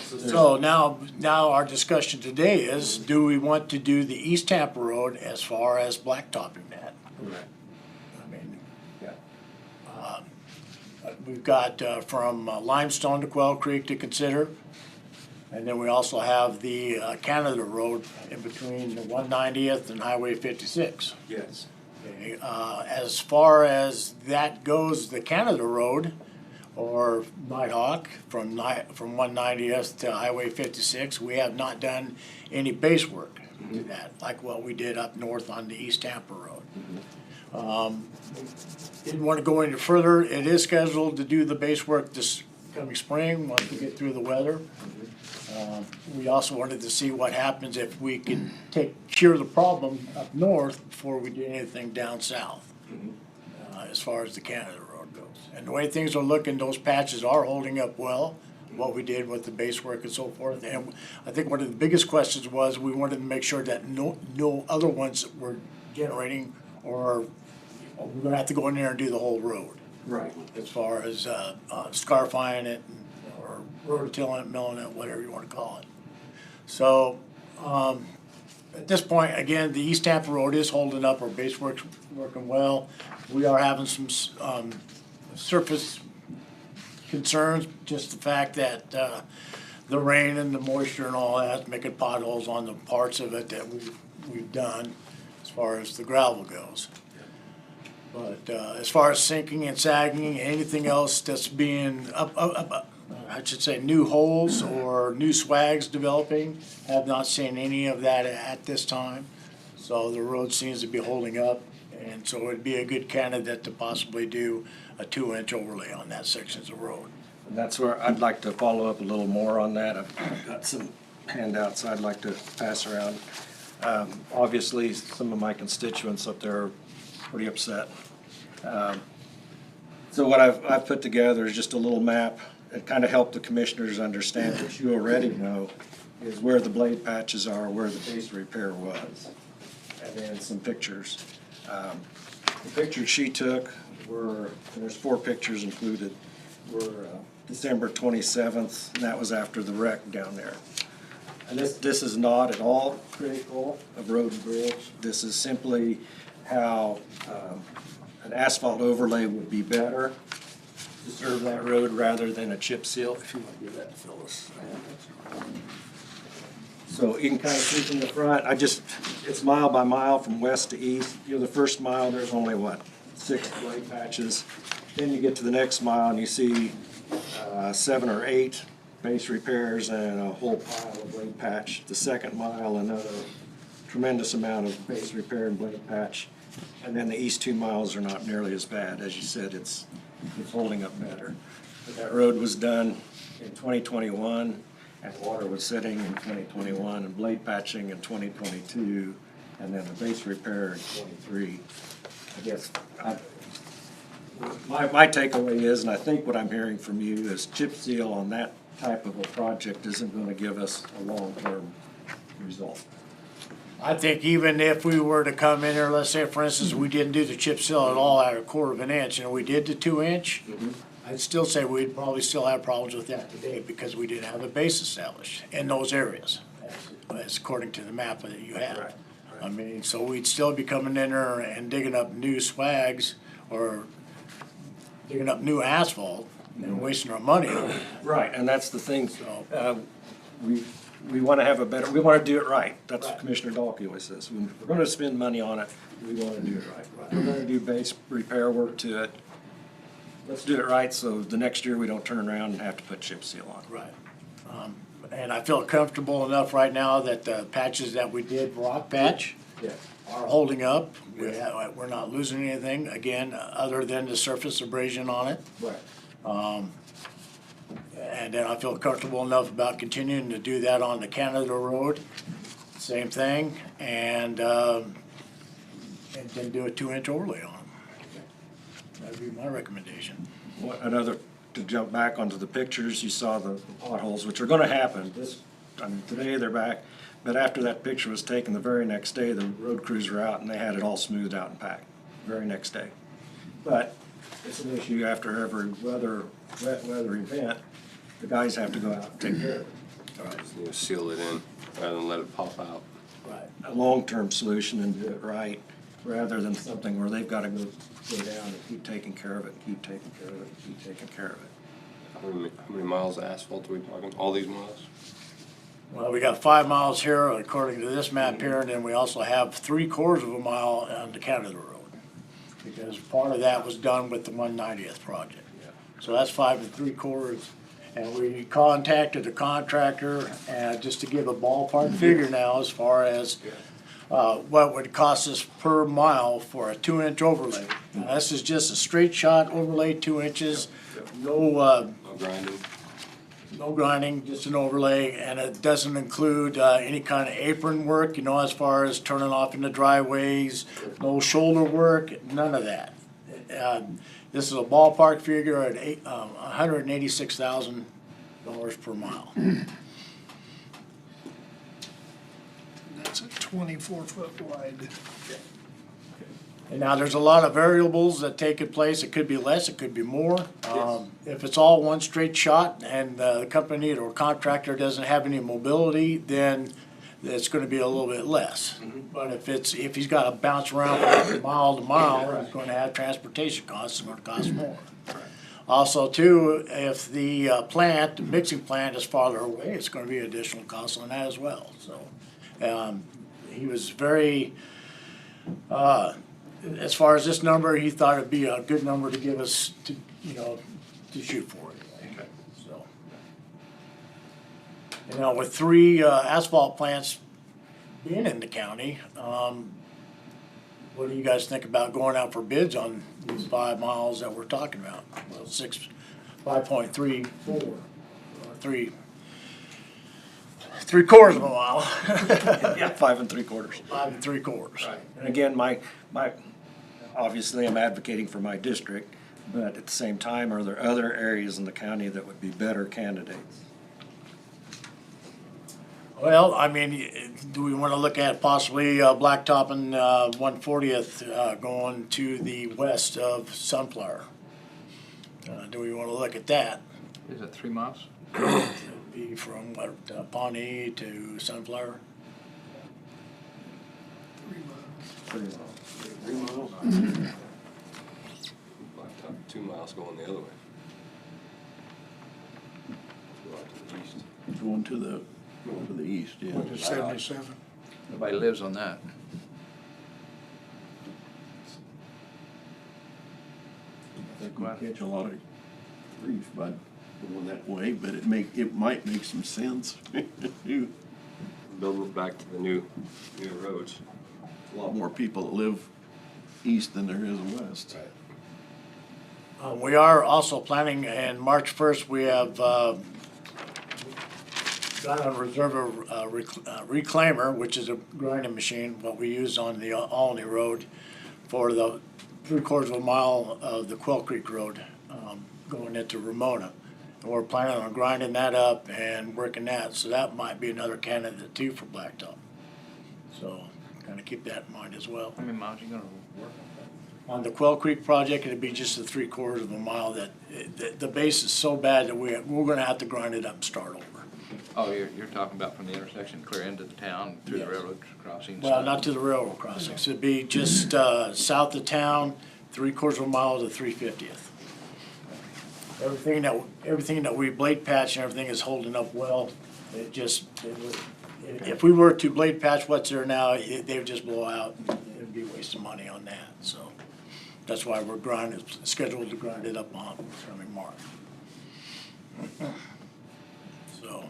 So now our discussion today is, do we want to do the East Tampa Road as far as blacktopping that? Right. I mean, Yeah. we've got from Limestone to Quail Creek to consider. And then we also have the Canada Road in between the 190th and Highway 56. Yes. Okay, as far as that goes, the Canada Road, or Nighthawk, from 190th to Highway 56, we have not done any base work to that, like what we did up north on the East Tampa Road. Didn't want to go any further. It is scheduled to do the base work this coming spring, once we get through the weather. We also wanted to see what happens if we can cure the problem up north before we do anything down south, as far as the Canada Road goes. And the way things are looking, those patches are holding up well, what we did with the base work and so forth. And I think one of the biggest questions was we wanted to make sure that no other ones were generating, or we're gonna have to go in there and do the whole road. Right. As far as scarifying it, or rototilling it, milling it, whatever you want to call it. So, at this point, again, the East Tampa Road is holding up, our base work's working well. We are having some surface concerns, just the fact that the rain and the moisture and all that, making potholes on the parts of it that we've done, as far as the gravel goes. But as far as sinking and sagging, anything else that's being I should say new holes or new swags developing, have not seen any of that at this time. So the road seems to be holding up, and so it'd be a good candidate to possibly do a 2-inch overlay on that section of the road. And that's where I'd like to follow up a little more on that. I've got some handouts I'd like to pass around. Obviously, some of my constituents up there are pretty upset. So what I've put together is just a little map that kind of help the commissioners understand what you already know is where the blade patches are, where the base repair was, and then some pictures. The pictures she took were, there's 4 pictures included, were December 27th, and that was after the wreck down there. And this is not at all critical of road and bridge. This is simply how an asphalt overlay would be better to serve that road rather than a chip seal. If you want to give that to Phyllis. So you can kind of see from the front, it's mile by mile from west to east. The first mile, there's only 6 blade patches. Then you get to the next mile and you see 7 or 8 base repairs and a whole pile of blade patch. The second mile, another tremendous amount of base repair and blade patch. And then the east 2 miles are not nearly as bad. As you said, it's holding up better. But that road was done in 2021, and water was setting in 2021, and blade patching in 2022, and then the base repair in 23. I guess my takeaway is, and I think what I'm hearing from you, is chip seal on that type of a project isn't going to give us a long-term result. I think even if we were to come in here, let's say for instance, we didn't do the chip seal at all at 1/4 of an inch, and we did the 2-inch, I'd still say we'd probably still have problems with that today because we didn't have a base established in those areas, as according to the map that you have. Right, I mean, so we'd still be coming in there and digging up new swags or digging up new asphalt and wasting our money on it. Right, and that's the thing. So- We want to have a better, we want to do it right. That's what Right. Commissioner Dahlke always says. When we're going to spend money on it, we want to do it right. We're going to do base repair work to it. Let's do it right so the next year we don't turn around and have to put chip seal on. Right. And I feel comfortable enough right now that the patches that we did, rock patch, Yeah. are holding up. We're not losing anything, again, other than the surface abrasion on it. Right. And then I feel comfortable enough about continuing to do that on the Canada Road, same thing, and then do a 2-inch overlay on them. That'd be my recommendation. Another, to jump back onto the pictures, you saw the potholes, which are gonna happen. Today they're back, but after that picture was taken, the very next day, the road crews were out and they had it all smoothed out and packed, very next day. But it's an issue after every wet weather event, the guys have to go out and take care of it. Just need to seal it in rather than let it pop out. Right. A long-term solution and do it right, rather than something where they've gotta go down and keep taking care of it, and keep taking care of it, and keep taking care of it. How many miles of asphalt are we talking? All these miles? Well, we got 5 miles here according to this map here, and then we also have 3/4 of a mile on the Canada Road. Because part of that was done with the 190th project. So that's 5 3/4. And we contacted the contractor, just to give a ballpark figure now as far as what would cost us per mile for a 2-inch overlay. Now, this is just a straight shot overlay, 2 inches, no No grinding? no grinding, just an overlay, and it doesn't include any kind of apron work, you know, as far as turning off in the driveways, no shoulder work, none of that. This is a ballpark figure at $186,000 per mile. That's a 24-foot wide. And now, there's a lot of variables that take place. It could be less, it could be more. If it's all one straight shot and the company or contractor doesn't have any mobility, then it's gonna be a little bit less. But if he's gotta bounce around from mile to mile, he's gonna have transportation costs, it's gonna cost more. Also too, if the the mixing plant is farther away, it's gonna be additional costs on that as well, so. He was very, as far as this number, he thought it'd be a good number to give us to, to shoot for anyway, so. You know, with 3 asphalt plants being in the county, what do you guys think about going out for bids on these 5 miles that we're talking about? Well, 5.34, or 3/4 of a mile. Yeah, 5 3/4. 5 3/4. And again, obviously I'm advocating for my district, but at the same time, are there other areas in the county that would be better candidates? Well, I mean, do we wanna look at possibly blacktopping 140th going to the west of Sunflower? Do we wanna look at that? Is it 3 miles? Be from Pawnee to Sunflower? 3 miles. 3 miles? Blacktop, 2 miles going the other way. Go out to the east. Going to the east, yeah. 77. Nobody lives on that. I think we catch a lot of grief by going that way, but it might make some sense. Building it back to the new roads. A lot more people that live east than there is west. We are also planning, and March 1st, we have got on reserve a reclaimer, which is a grinding machine, what we use on the Alney Road for the 3/4 of a mile of the Quell Creek Road going into Ramona. And we're planning on grinding that up and working that, so that might be another candidate too for blacktop. So kind of keep that in mind as well. How many miles you gonna work on On the Quail Creek project, it'd be just a 3/4 of a mile that, the base is so bad that we're gonna have to grind it up and start over. Oh, you're talking about from the intersection clear into the town through the Yes. railroad crossing? Well, not to the railroad crossings, it'd be just, south of town, 3/4 of a mile to 350th. Everything that we blade patch and everything is holding up well. If we were to blade patch what's there now, they would just blow out. It'd be a waste of money on that, so. That's why we're scheduled to grind it up on coming March. So,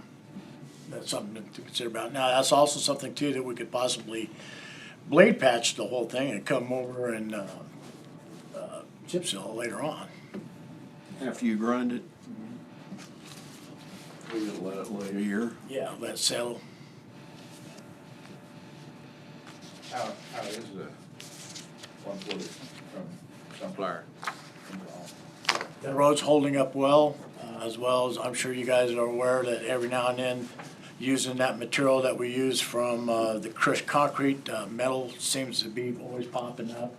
that's something to consider about. Now, that's also something too that we could possibly blade patch the whole thing and come over and, chip seal later on. After you grind it, we're gonna let it lay a year. Yeah, let it settle. How is the 140 from Sunflower? The road's holding up well, as I'm sure you guys are aware that every now and then, using that material that we use from the crushed concrete, metal seems to be always popping up.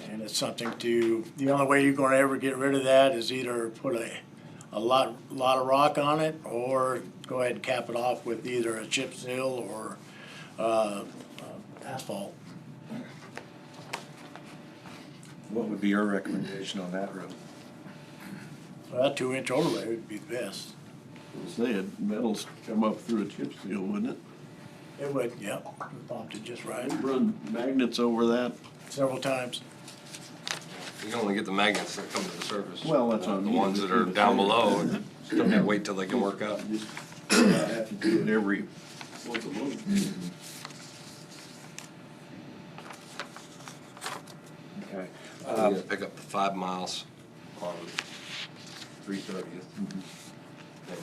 And it's something the only way you're gonna ever get rid of that is either put a lot of rock on it, or go ahead and cap it off with either a chip seal or asphalt. What would be your recommendation on that road? Well, that 2-inch overlay would be the best. Said metals come up through a chip seal, wouldn't it? It would, yeah, popped it just right, Run magnets over that. several times. You can only get the magnets that come to the surface. Well, that's what I The mean. ones that are down below, and still gotta wait till they can work up. Just have to do it every once a month. Okay. You gotta pick up the 5 miles on 330th. Then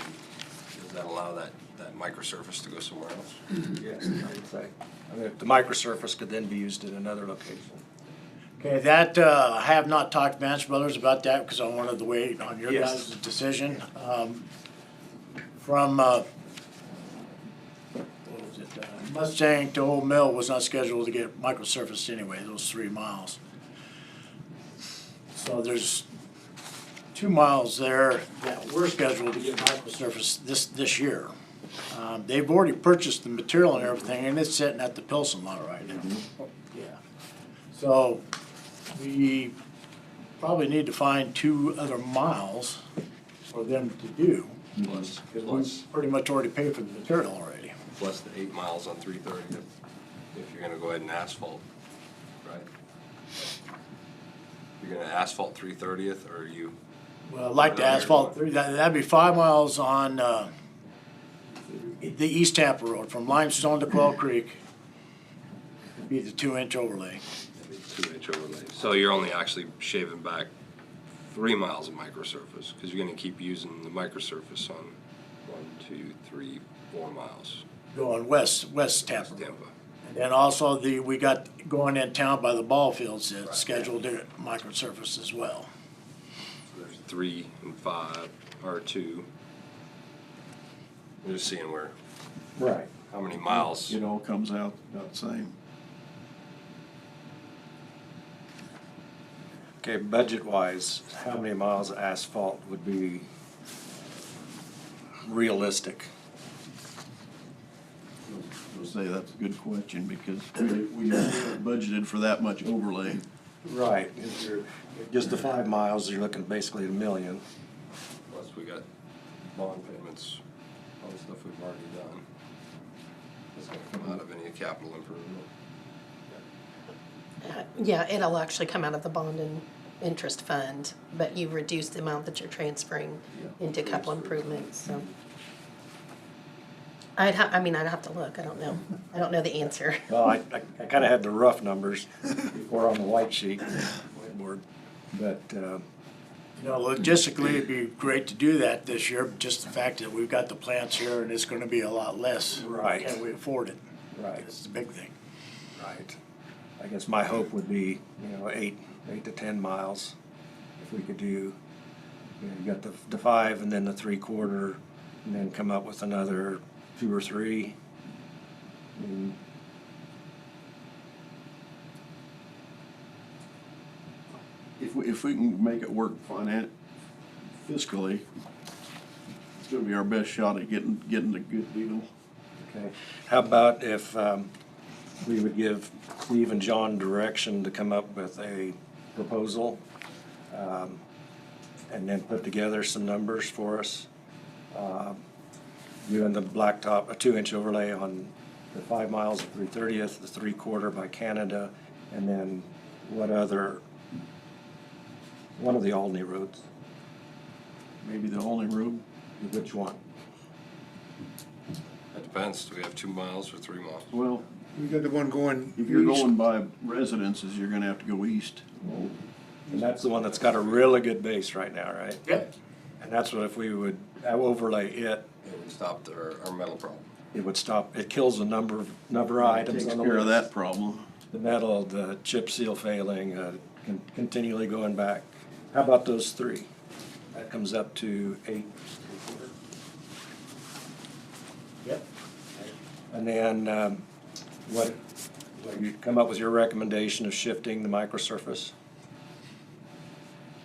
does that allow that microsurface to go somewhere else? Yes, I would say. I mean, the microsurface could then be used in another location. Okay, that, I have not talked to Vance Brothers about that because I wanted to wait on your Yes. guys' decision. From, what was it, Mustang to Old Mill was not scheduled to get microsurfaced anyway, those 3 miles. So there's 2 miles there that were scheduled to get microsurfaced this year. They've already purchased the material and everything, and it's sitting at the Pilsen lot right now. Yeah. So we probably need to find 2 other miles for them to do. Plus, Because we've pretty much already paid for the material already. plus the 8 miles on 330th, if you're gonna go ahead and asphalt, right? You're gonna asphalt 330th, or are you? Well, I'd like to asphalt 3, that'd be 5 miles on the East Tampa Road, from Limestone to Quail Creek. Would be the 2-inch overlay. 2-inch overlay. So you're only actually shaving back 3 miles of microsurface, because you're gonna keep using the microsurface on 1, 2, 3, 4 miles. Going west Tampa Road. Tampa. And then also we got going in town by the ball fields that's scheduled to microsurface as well. So there's 3 and 5, or 2. I'm just seeing where, Right. how many miles. It all comes out about the same. Okay, budget-wise, how many miles of asphalt would be realistic? I'll say that's a good question because we haven't budgeted for that much overlay. Right. If you're, just the 5 miles, you're looking basically at $1 million. Plus we got bond payments, all the stuff we've already done. That's gonna come out of any capital improvement. Yeah, it'll actually come out of the bond and interest fund, but you reduce the amount that you're transferring into capital improvements, so. I'd have to look, I don't know the answer. Well, I kind of had the rough numbers before on the white sheet, whiteboard, but, You know, logistically, it'd be great to do that this year, but just the fact that we've got the plants here and it's gonna be a lot less. Right. Can we afford it? right, That's the big thing. right. I guess my hope would be, 8 to 10 miles, if we could do, you got the 5 and then the 3/4, and then come up with another 2 or 3. And if we can make it work fiscally, it's gonna be our best shot at getting a good deal. Okay. How about if we would give Steve and John direction to come up with a proposal and then put together some numbers for us? Doing the blacktop, a 2-inch overlay on the 5 miles of 330th, the 3/4 by Canada, and then one of the Albany roads. Maybe the only road. Which one? It depends, do we have 2 miles or 3 miles? Well, We got the one going if you're east. going by residences, you're gonna have to go east. And that's the one that's got a really good base right now, right? Yep. And that's what if we would overlay it, It would stop our metal problem. it would stop, it kills a number of items Takes on the care of list. that problem. The metal, the chip seal failing, continually going back. How about those 3? That comes up to 8. Yep. And then, what you come up with your recommendation of shifting the microsurface?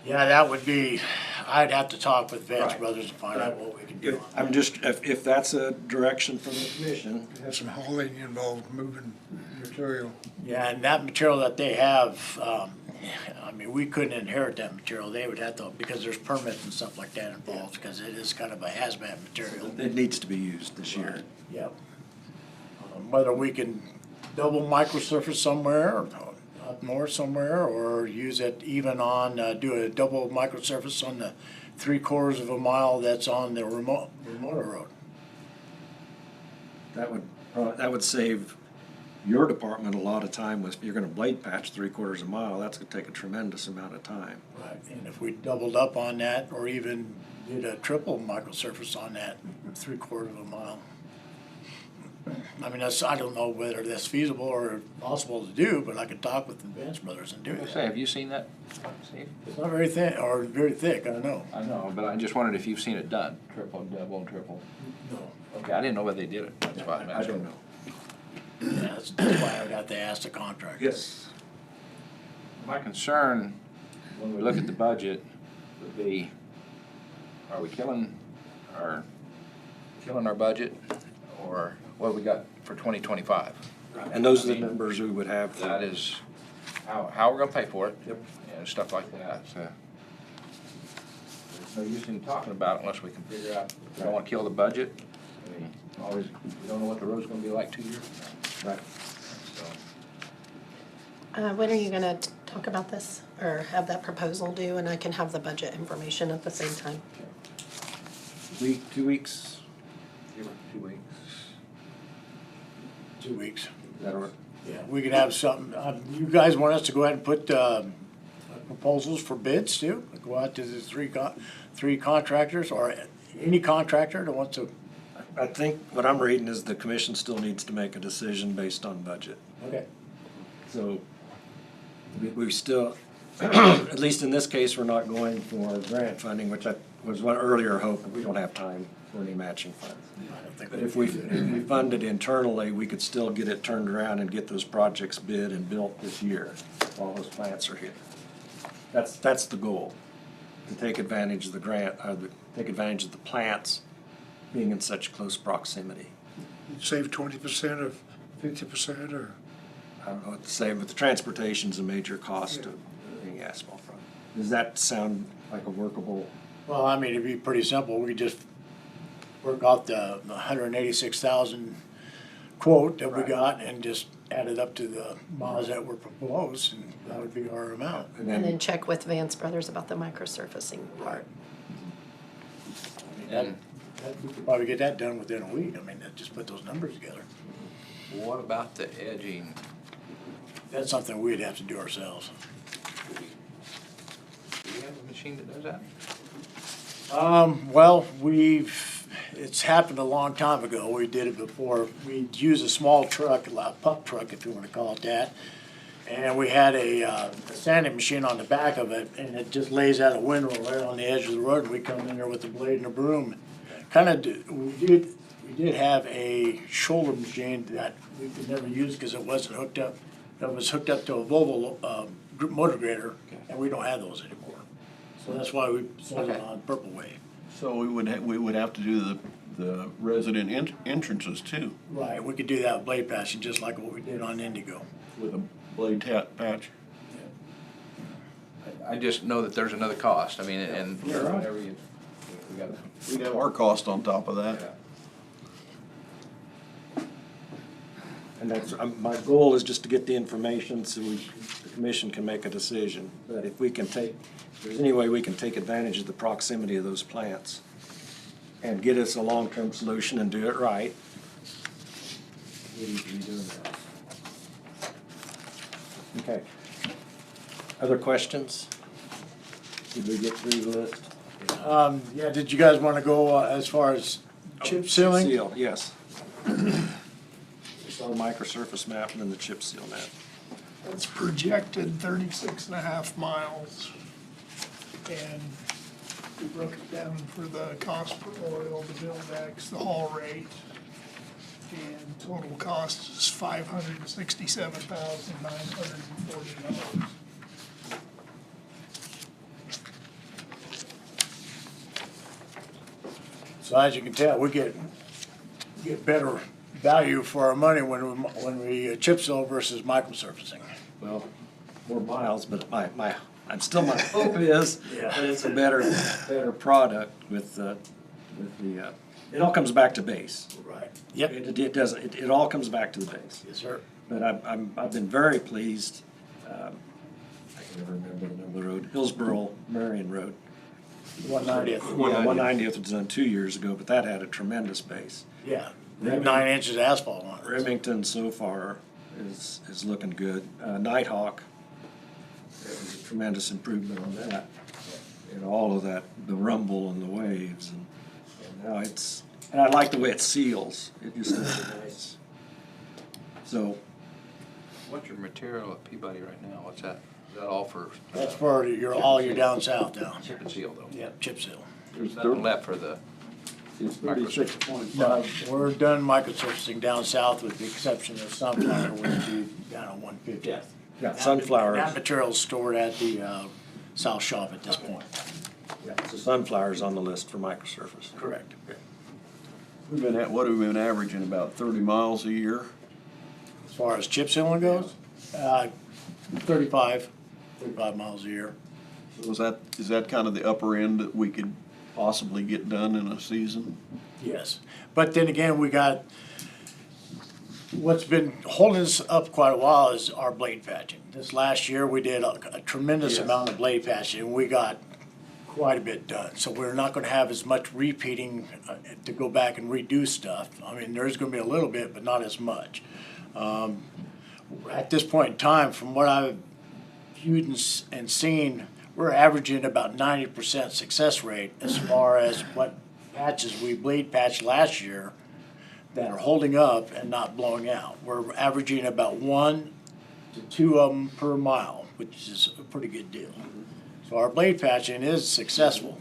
Yeah, that would be, I'd have to talk with Vance Right. Brothers and find out what we can do. I'm just, if that's a direction from the commission, Have some hauling involved, moving material. Yeah, and that material that they have, I mean, we couldn't inherit that material. They would have to, because there's permits and stuff like that involved, because it is kind of a hazmat material. it needs to be used this year. Yep. Whether we can double microsurface somewhere, or up north somewhere, or use it even on, do a double microsurface on the 3/4 of a mile that's on the remote road. That would save your department a lot of time. If you're gonna blade patch 3/4 a mile, that's gonna take a tremendous amount of time. Right, and if we doubled up on that, or even did a triple microsurface on that 3/4 of a mile. I mean, I don't know whether that's feasible or possible to do, but I could talk with the Vance Brothers and do I say, that. have you seen that, Steve? It's not very thin, or very thick, I don't know. I know, but I just wondered if you've seen it done, triple, double, triple. No. Okay, I didn't know whether they did it, that's why I'm I asking. don't know. Yeah, that's why I got to ask the contractor. Yes. My concern, when we look at the budget, would be, are we killing our budget? Or what have we got for 2025? And those are the numbers we would have. for- That is, how we're gonna pay for it. Yep. And stuff like that, so. There's no use in talking about it unless we can figure out, we don't wanna kill the budget. I mean, always, we don't know what the road's gonna be like 2 years from Right. now, so. When are you gonna talk about this, or have that proposal due, and I can have the budget information at the same time? Week, 2 weeks, Give it 2 weeks. 2 weeks. that'll work. Yeah, we could have something, you guys want us to go ahead and put, proposals for bids too? Go out to the three contractors, or any contractor that wants to, I think what I'm reading is the commission still needs to make a decision based on budget. okay. So we still, at least in this case, we're not going for grant funding, which was one earlier hope, but we don't have time for any matching funds. I don't think But if we fund it internally, we could still get it turned around and get those projects bid and built this year, while those plants are here. That's the goal, to take advantage of the grant, take advantage of the plants being in such close proximity. Save 20% or 50%, or? I don't know what to say, but the transportation's a major cost of getting asphalt from. Does that sound like a workable? Well, I mean, it'd be pretty simple, we could just work out the 186,000 quote that we Right. got and just add it up to the miles that were proposed, and that would be our amount. And then check with Vance Brothers about the microsurfacing part. And We could probably get that done within a week, I mean, just put those numbers together. what about the edging? That's something we'd have to do ourselves. Do we have a machine that does that? Well, it's happened a long time ago, we did it before, we'd use a small truck, a puck truck, if you wanna call it that. And we had a sanding machine on the back of it, and it just lays out a windrow right on the edge of the road, and we come in there with a blade and a broom. We did have a shoulder machine that we could never use because it wasn't hooked up that was hooked up to a Volvo, motor grader, and we don't have those anymore. So that's why we sold it Okay. on Purple Wave. So we would have to do the resident entrances too, Right, we could do that with blade patching, just like what we did on Indigo. with a blade patch. I just know that there's another cost, I mean, and Yeah, right. whatever you, we gotta. We'd have our cost on top of that. And that's, my goal is just to get the information so the commission can make a decision. But if we can if there's any way we can take advantage of the proximity of those plants and get us a long-term solution and do it right, we need to be doing that. Okay. Other questions? Did we get through the list? Yeah, did you guys wanna go as far as chip sealing? Seal, yes. Saw the microsurface map and then the chip seal map. It's projected 36.5 miles. And we broke it down for the cost per oil, the build X, the haul rate. And total cost is $567,940. So as you can tell, we get better value for our money when we chip seal versus microsurfacing. Well, more miles, but my hope is that it's a better product with the, it all comes back to base. Right. Yep. It doesn't, it all comes back to the base. Yes, sir. But I've been very pleased, I can never remember the name of the road, Hillsborough Marion Road. 190th. Yeah, 190th was done 2 years ago, but that had a tremendous base. Yeah, they have 9 inches of asphalt on it. Remington so far is looking good. Nighthawk, it was a tremendous improvement on that. And all of that, the rumble and the waves, and now and I like the way it seals. It just looks nice. So, What's your material at Peabody right now? What's that? Is that all for? That's for all your down south now. Chip and seal though? Yep, chip seal. There's nothing left for the It's microsurface. No, we're done microsurfacing down south with the exception of sunflower, which is down on 150th. yeah, sunflowers. That material's stored at the south shop at this point. Yeah, so sunflowers on the list for microsurface. Correct. What have we been averaging, about 30 miles a year? As far as chip sealing goes, 35 miles a year. So is that kind of the upper end that we could possibly get done in a season? Yes, but then again, we got, what's been holding us up quite a while is our blade patching. This last year, we did a tremendous amount of blade patching, and we got quite a bit done. So we're not gonna have as much repeating to go back and redo stuff. I mean, there's gonna be a little bit, but not as much. At this point in time, from what I've viewed and seen, we're averaging about 90% success rate as far as what patches we blade patched last year that are holding up and not blowing out. We're averaging about 1 to 2 of them per mile, which is a pretty good deal. So our blade patching is successful.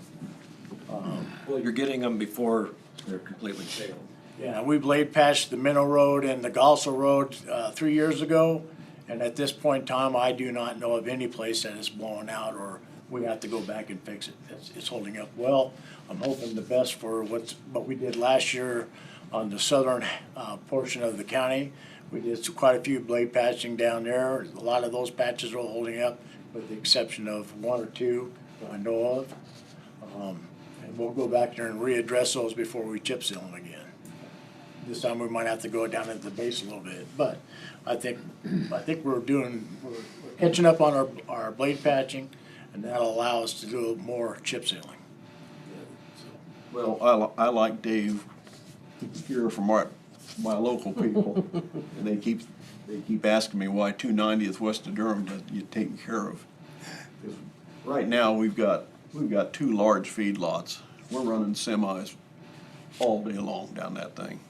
Well, you're getting them before they're completely failed. Yeah, we blade patched the Minnow Road and the Galso Road 3 years ago, and at this point in time, I do not know of any place that is blowing out or we have to go back and fix it. It's holding up well. I'm hoping the best for what we did last year on the southern portion of the county. We did quite a few blade patching down there. A lot of those patches are holding up, with the exception of 1 or 2 that I know of. And we'll go back there and readdress those before we chip seal them again. This time we might have to go down at the base a little bit, but I think we're catching up on our blade patching, and that'll allow us to do more chip sealing. Well, I like Dave to hear from my local people, and they keep asking me why 290th west of Durham doesn't get taken care of. 'Cause right now, we've got 2 large feedlots. We're running semis all day long down that thing.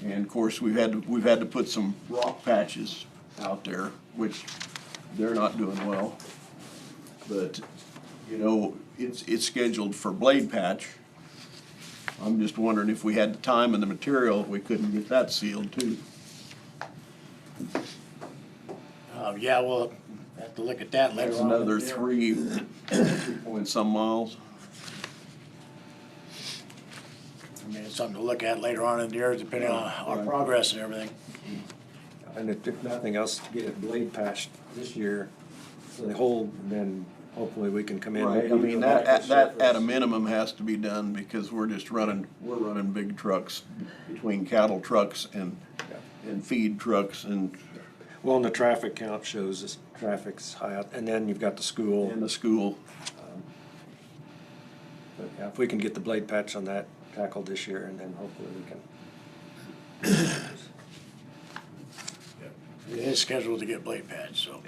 And of course, we've had to put some rock patches out there, which they're not doing well. But, you know, it's scheduled for blade patch. I'm just wondering if we had the time and the material, we couldn't get that sealed too. Yeah, we'll have to look at that later That's on. another 3 point some miles. I mean, it's something to look at later on in the year, depending on our progress and everything. And if nothing else, to get it blade patched this year, so they hold, and then hopefully we can come in. Right, I maybe mean, for like that the at a surface. minimum has to be done because we're running big trucks between cattle trucks and feed trucks and Well, and the traffic count shows this traffic's high out, and then you've got the school. the school. But yeah, if we can get the blade patch on that tackled this year, and then hopefully we can. It is scheduled to get blade patched, so.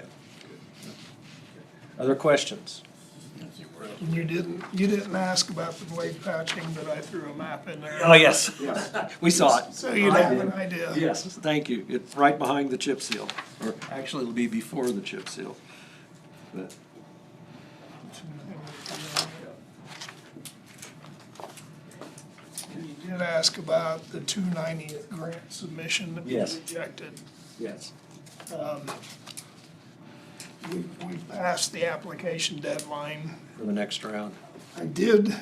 Other questions? And you didn't ask about the blade patching, but I threw a map in there. Oh, yes, we saw it. So you'd have an idea. Yes, thank you. It's right behind the chip seal, or actually it'll be before the chip seal. But And you did ask about the 290th grant submission that was Yes. rejected. yes, We've passed the application deadline. for the next round. I did,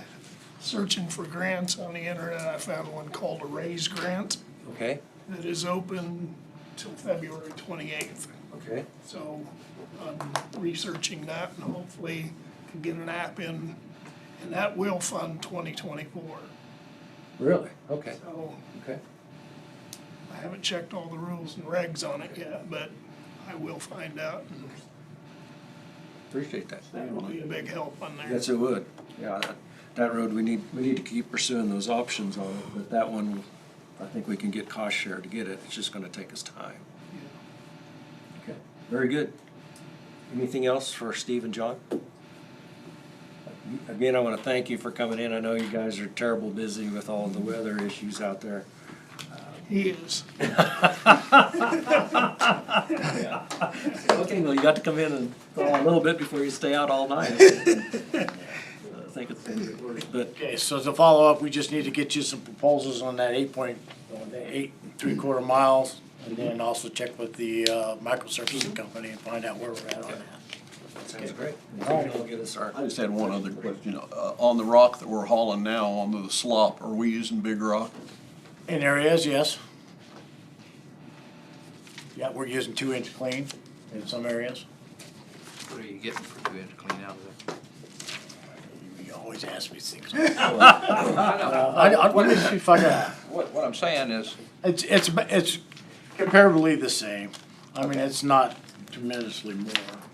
searching for grants on the internet, I found one called a RAISE grant Okay, that is open till February 28th. okay. So I'm researching that and hopefully can get an app in, and that will fund 2024. Really? Okay, So okay. I haven't checked all the rules and regs on it yet, but I will find out. And Appreciate that. that will be a big help on there. Yes, it would. Yeah, that road, we need to keep pursuing those options on it, but that one, I think we can get cost share to get it. It's just gonna take us time. Okay, very good. Anything else for Steve and John? Again, I wanna thank you for coming in. I know you guys are terrible busy with all the weather issues out there. He is. Okay, well, you got to come in and thaw a little bit before you stay out all night. I think it's gonna get worse, but Okay, so to follow up, we just need to get you some proposals on that 8.3/4 miles. And then also check with the microsurfacing company and find out where we're at on that. sounds great. I'll get us our. I just had one other question. On the rock that we're hauling now, onto the slop, are we using big rock? In areas, yes. Yeah, we're using 2-inch clean in some areas. What are you getting for 2-inch clean out of that? You always ask me things. I Let me see if I can, What I'm saying is, it's comparatively the same. I mean, it's not tremendously more.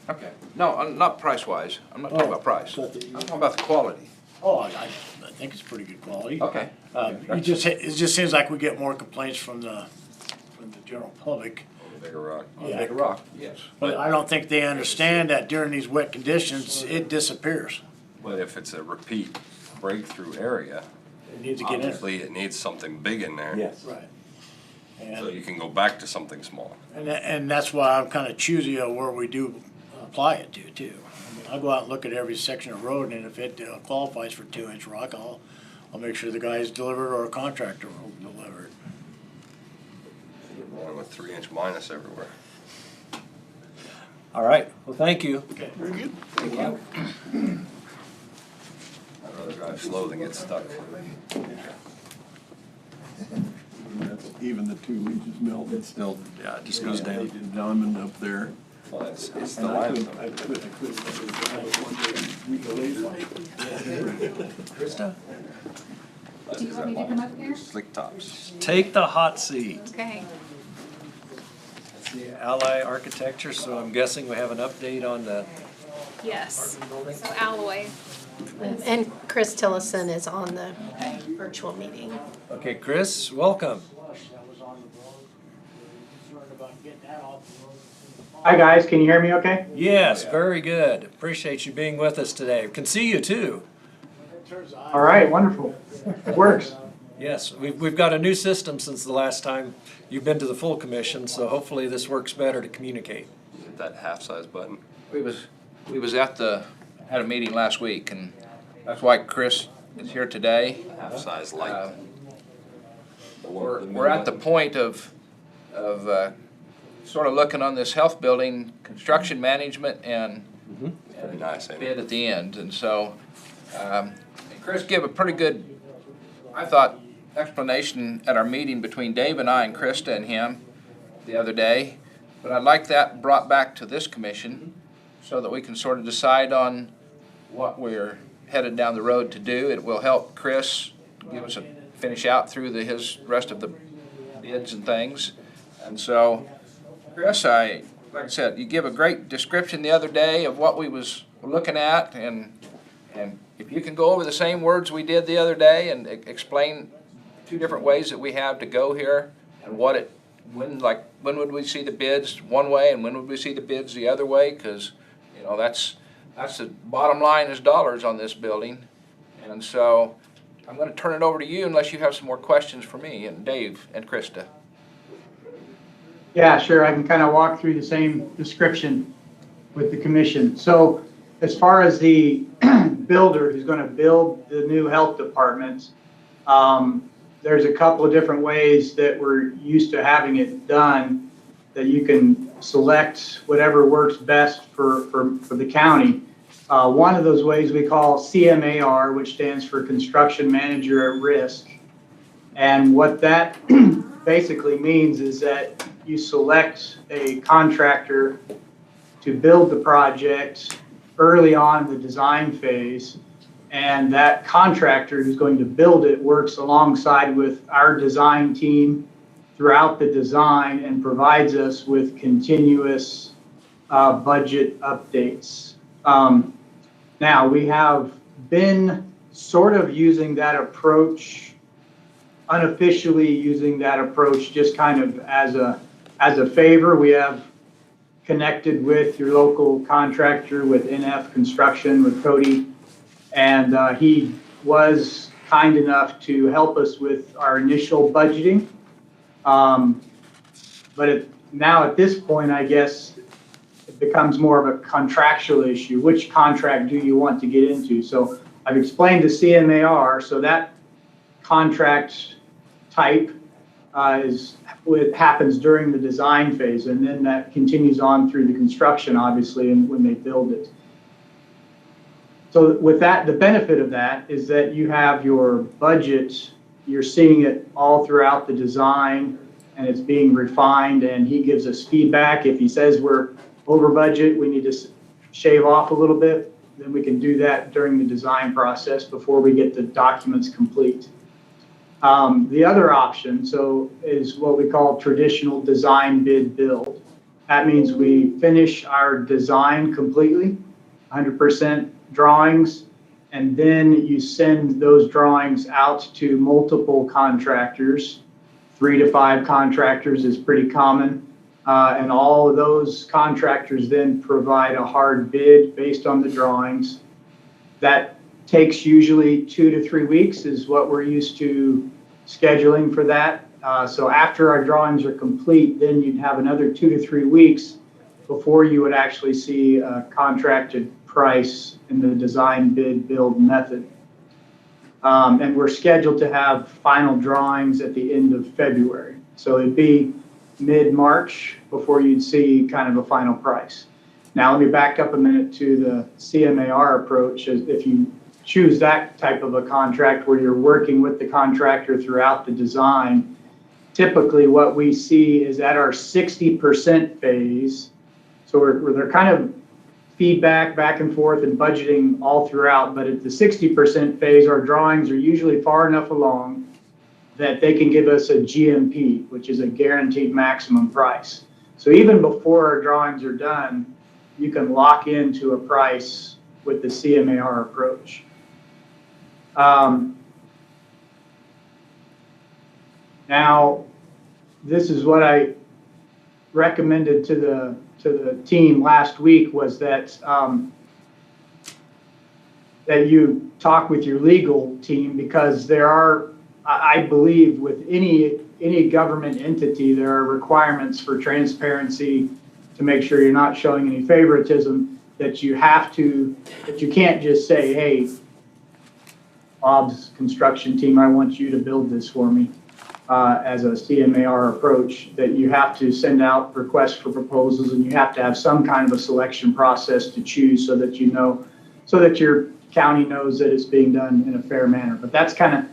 okay, no, not price-wise. I'm not talking about price. I'm talking about the quality. Oh, I think it's pretty good quality. Okay. It just seems like we get more complaints from the general public. Bigger rock. Yeah. Bigger rock, yes. But I don't think they understand that during these wet conditions, it disappears. But if it's a repeat breakthrough area, It needs to get in. obviously it needs something big in there. Yes. Right. So And, you can go back to something small. and that's why I'm kinda choosy of where we do apply it to, too. I mean, I'll go out and look at every section of road, and if it qualifies for 2-inch rock, I'll make sure the guys deliver it or a contractor will deliver it. Going with 3-inch minus everywhere. All right, well, thank you. Okay. Very good. Thank you. I'd rather drive slow than get stuck. Even the 2 inches melted. Still, yeah, it just goes down. Diamond up there. Well, it's the And I limestone. couldn't Krista? Do you want me to come up here? Slick tops. Take the hot seat. Okay. It's the Ally Architecture, so I'm guessing we have an update on the Yes. So alloy. And Chris Tillison is on the virtual meeting. Okay, Chris, welcome. Hi, guys. Can you hear me okay? Yes, very good. Appreciate you being with us today. Can see you too. All right, wonderful. It works. Yes, we've got a new system since the last time you've been to the full commission, so hopefully this works better to communicate. Hit that half-size button. We was had a meeting last week, and that's why Chris is here today. Half-size light. We're at the point of sort of looking on this health building, construction management and Very nice, ain't bid it? at the end. And so, Chris gave a pretty good, I thought, explanation at our meeting between Dave and I and Krista and him the other day. But I'd like that brought back to this commission so that we can sort of decide on what we're headed down the road to do. It will help Chris give us a finish out through his rest of the bids and things. And so, Chris, like I said, you give a great description the other day of what we was looking at, and if you can go over the same words we did the other day and explain two different ways that we have to go here and when would we see the bids one way and when would we see the bids the other way? Because that's the bottom line is dollars on this building. And so I'm going to turn it over to you unless you have some more questions for me and Dave and Krista. Yeah, sure. I can kind of walk through the same description with the commission. So as far as the builder who's going to build the new health department, there's a couple of different ways that we're used to having it done that you can select whatever works best for the county. One of those ways we call CMAR, which stands for Construction Manager at Risk. And what that basically means is that you select a contractor to build the project early on in the design phase, and that contractor who's going to build it works alongside with our design team throughout the design and provides us with continuous budget updates. Now, we have been sort of using that approach, unofficially using that approach just kind of as a favor. We have connected with your local contractor, with NF Construction, with Cody, and he was kind enough to help us with our initial budgeting. But now at this point, I guess it becomes more of a contractual issue. Which contract do you want to get into? So I've explained the CMAR, so that contract type happens during the design phase, and then that continues on through the construction, obviously, and when they build it. So with that, the benefit of that is that you have your budget, you're seeing it all throughout the design, and it's being refined, and he gives us feedback. If he says we're over budget, we need to shave off a little bit, then we can do that during the design process before we get the documents complete. The other option, is what we call traditional design bid build. That means we finish our design completely, 100% drawings, and then you send those drawings out to multiple contractors. 3 to 5 contractors is pretty common. And all of those contractors then provide a hard bid based on the drawings. That takes usually 2 to 3 weeks is what we're used to scheduling for that. So after our drawings are complete, then you'd have another 2 to 3 weeks before you would actually see a contracted price in the design bid build method. And we're scheduled to have final drawings at the end of February. So it'd be mid-March before you'd see kind of a final price. Now let me back up a minute to the CMAR approach. If you choose that type of a contract where you're working with the contractor throughout the design, typically what we see is at our 60% phase. So they're kind of feedback back and forth and budgeting all throughout, but at the 60% phase, our drawings are usually far enough along that they can give us a GMP, which is a guaranteed maximum price. So even before our drawings are done, you can lock into a price with the CMAR approach. Now, this is what I recommended to the team last week, was that that you talk with your legal team, because there are, I believe, with any government entity, there are requirements for transparency to make sure you're not showing any favoritism, that you can't just say, hey, Bob's construction team, I want you to build this for me. as a CMAR approach, that you have to send out requests for proposals and you have to have some kind of a selection process to choose so that so that your county knows that it's being done in a fair manner. But that's kind of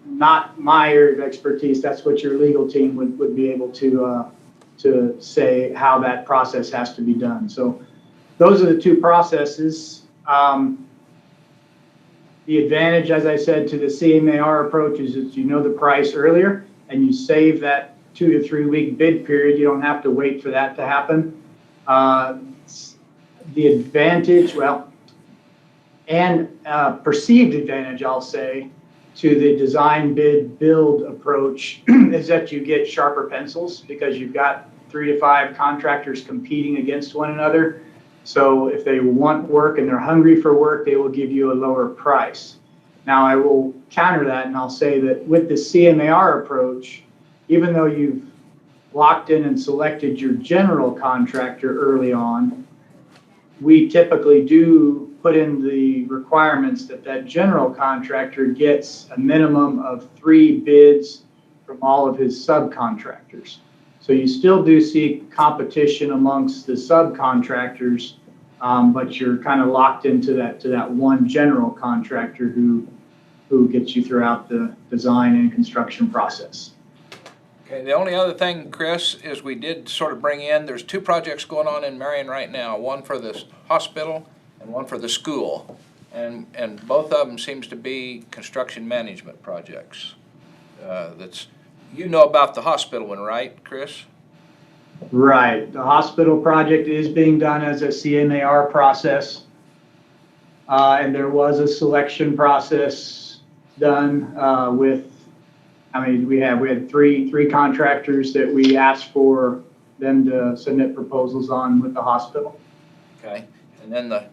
not my area of expertise. That's what your legal team would be able to say how that process has to be done. So those are the two processes. The advantage, as I said, to the CMAR approach is that you know the price earlier and you save that 2 to 3 week bid period. You don't have to wait for that to happen. The advantage, and perceived advantage, I'll say, to the design bid build approach is that you get sharper pencils because you've got 3 to 5 contractors competing against one another. So if they want work and they're hungry for work, they will give you a lower price. Now I will counter that and I'll say that with the CMAR approach, even though you've locked in and selected your general contractor early on, we typically do put in the requirements that that general contractor gets a minimum of 3 bids from all of his subcontractors. So you still do see competition amongst the subcontractors, but you're kind of locked into that one general contractor who gets you throughout the design and construction process. Okay, the only other thing, Chris, is we did sort of bring in, there's 2 projects going on in Marion right now, one for the hospital and one for the school. And both of them seems to be construction management projects. You know about the hospital one, right, Chris? Right. The hospital project is being done as a CMAR process. And there was a selection process done we had three contractors that we asked for them to submit proposals on with the hospital. Okay. And then I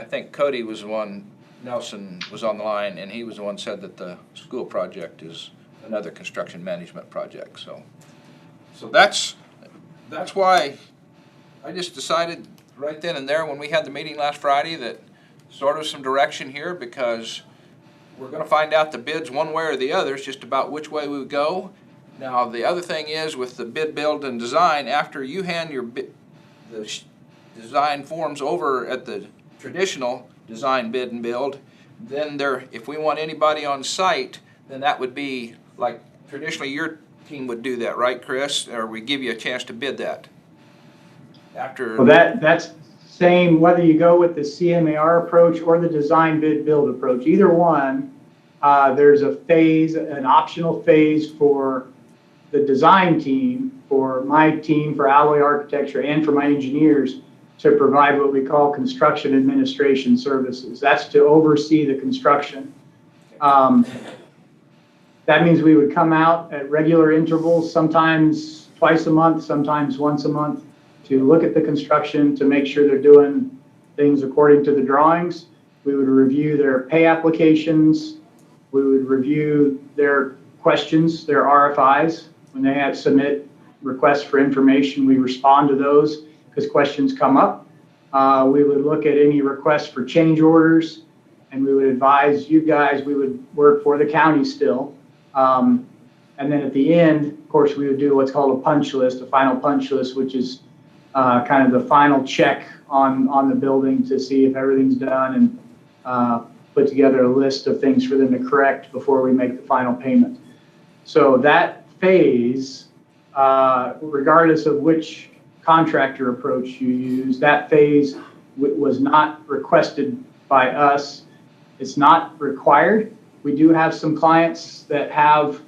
think Cody was the one, Nelson was on the line, and he was the one said that the school project is another construction management project. So that's why I just decided right then and there when we had the meeting last Friday that sort of some direction here, because we're going to find out the bids one way or the other. It's just about which way we would go. Now the other thing is with the bid, build, and design, after you hand the design forms over at the traditional design, bid, and build, then if we want anybody on site, then that would be like traditionally your team would do that, right, Chris? Or we give you a chance to bid that after. Well, that's same whether you go with the CMAR approach or the design, bid, build approach. Either one, there's an optional phase for the design team, for my team, for Alloy Architecture, and for my engineers to provide what we call construction administration services. That's to oversee the construction. That means we would come out at regular intervals, sometimes twice a month, sometimes once a month, to look at the construction, to make sure they're doing things according to the drawings. We would review their pay applications. We would review their questions, their RFIs. When they had submit requests for information, we respond to those because questions come up. We would look at any requests for change orders, and we would advise you guys. We would work for the county still. And then at the end, of course, we would do what's called a punch list, a final punch list, which is kind of the final check on the building to see if everything's done, and put together a list of things for them to correct before we make the final payment. So that phase, regardless of which contractor approach you use, that phase was not requested by us. It's not required. We do have some clients that have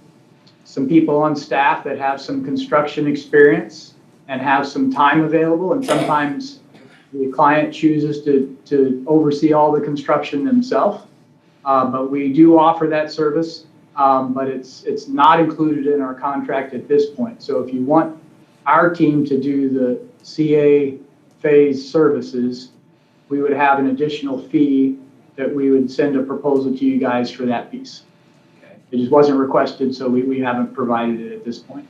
some people on staff that have some construction experience and have some time available, and sometimes the client chooses to oversee all the construction themselves. But we do offer that service, but it's not included in our contract at this point. So if you want our team to do the CA phase services, we would have an additional fee that we would send a proposal to you guys for that piece. Okay. It just wasn't requested, so we haven't provided it at this point.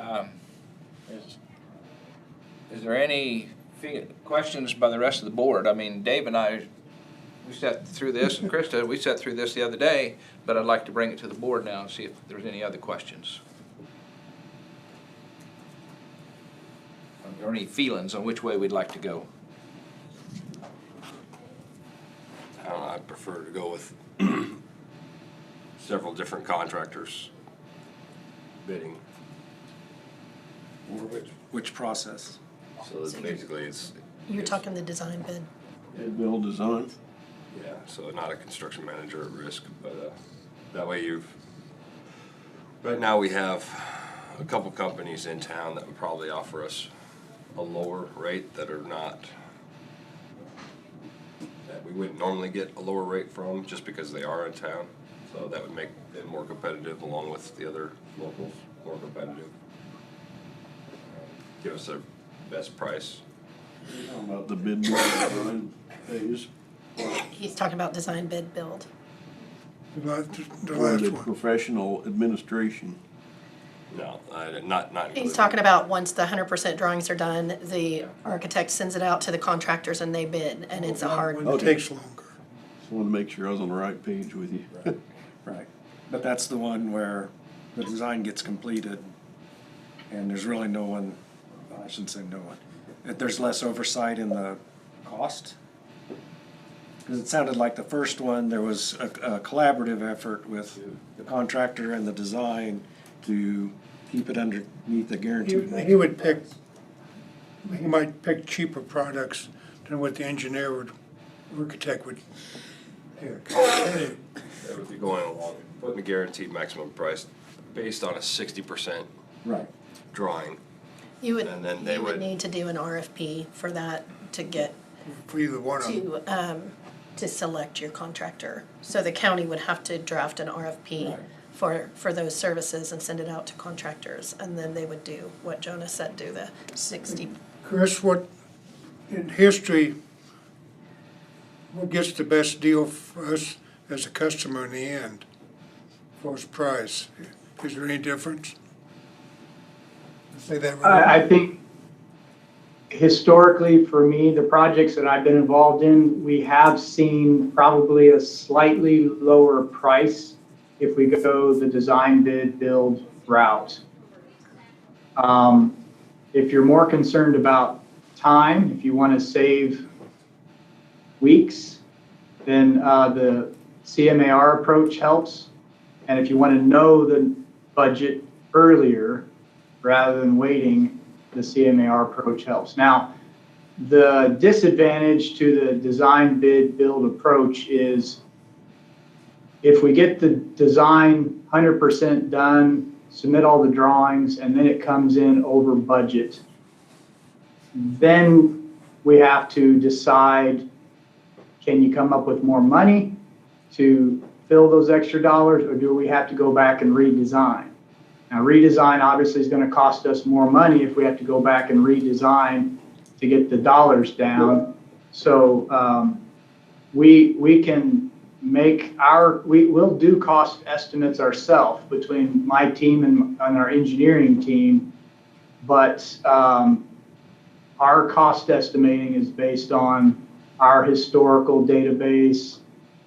Okay. Is there any questions by the rest of the board? I mean, Dave and I we sat through this, and Krista, we sat through this the other day, but I'd like to bring it to the board now and see if there's any other questions. Or any feelings on which way we'd like to go. I don't know, I'd prefer to go with several different contractors bidding. Which process? So that basically it's. You're talking the design bid. And build design. Yeah, so not a construction manager at risk, but that way right now we have a couple companies in town that would probably offer us a lower rate that are not, that we wouldn't normally get a lower rate from just because they are in town. So that would make them more competitive along with the other locals, more competitive. Give us their best price. How about the bid design phase? He's talking about design bid build. The Or last the one. professional administration? No, not He's included. talking about once the 100% drawings are done, the architect sends it out to the contractors and they bid, and it's a hard. One takes longer. Just wanted to make sure I was on the right page with you. Right. But that's the one where the design gets completed and there's really no one, well, I shouldn't say no one. That there's less oversight in the cost. Because it sounded like the first one, there was a collaborative effort with the contractor and the design to keep it underneath the guaranteed. He would pick, he might pick cheaper products than what the engineer would, architect would pick. That would be going along, putting a guaranteed maximum price based on a 60% Right. drawing. You would, And then they you would would- need to do an RFP for that to get For either one of them. to select your contractor. So the county would have to draft an RFP for those services and send it out to contractors. And then they would do what Jonah said, do the 60. Chris, what, in history, what gets the best deal for us as a customer in the end? For its price? Is there any difference? Say that right. I think historically, for me, the projects that I've been involved in, we have seen probably a slightly lower price if we go the design bid build route. If you're more concerned about time, if you want to save weeks, then the CMAR approach helps. And if you want to know the budget earlier rather than waiting, the CMAR approach helps. Now, the disadvantage to the design bid build approach is if we get the design 100% done, submit all the drawings, and then it comes in over budget, then we have to decide, can you come up with more money to fill those extra dollars, or do we have to go back and redesign? Now, redesign obviously is going to cost us more money if we have to go back and redesign to get the dollars down. So we can make we'll do cost estimates ourselves between my team and our engineering team, but our cost estimating is based on our historical database,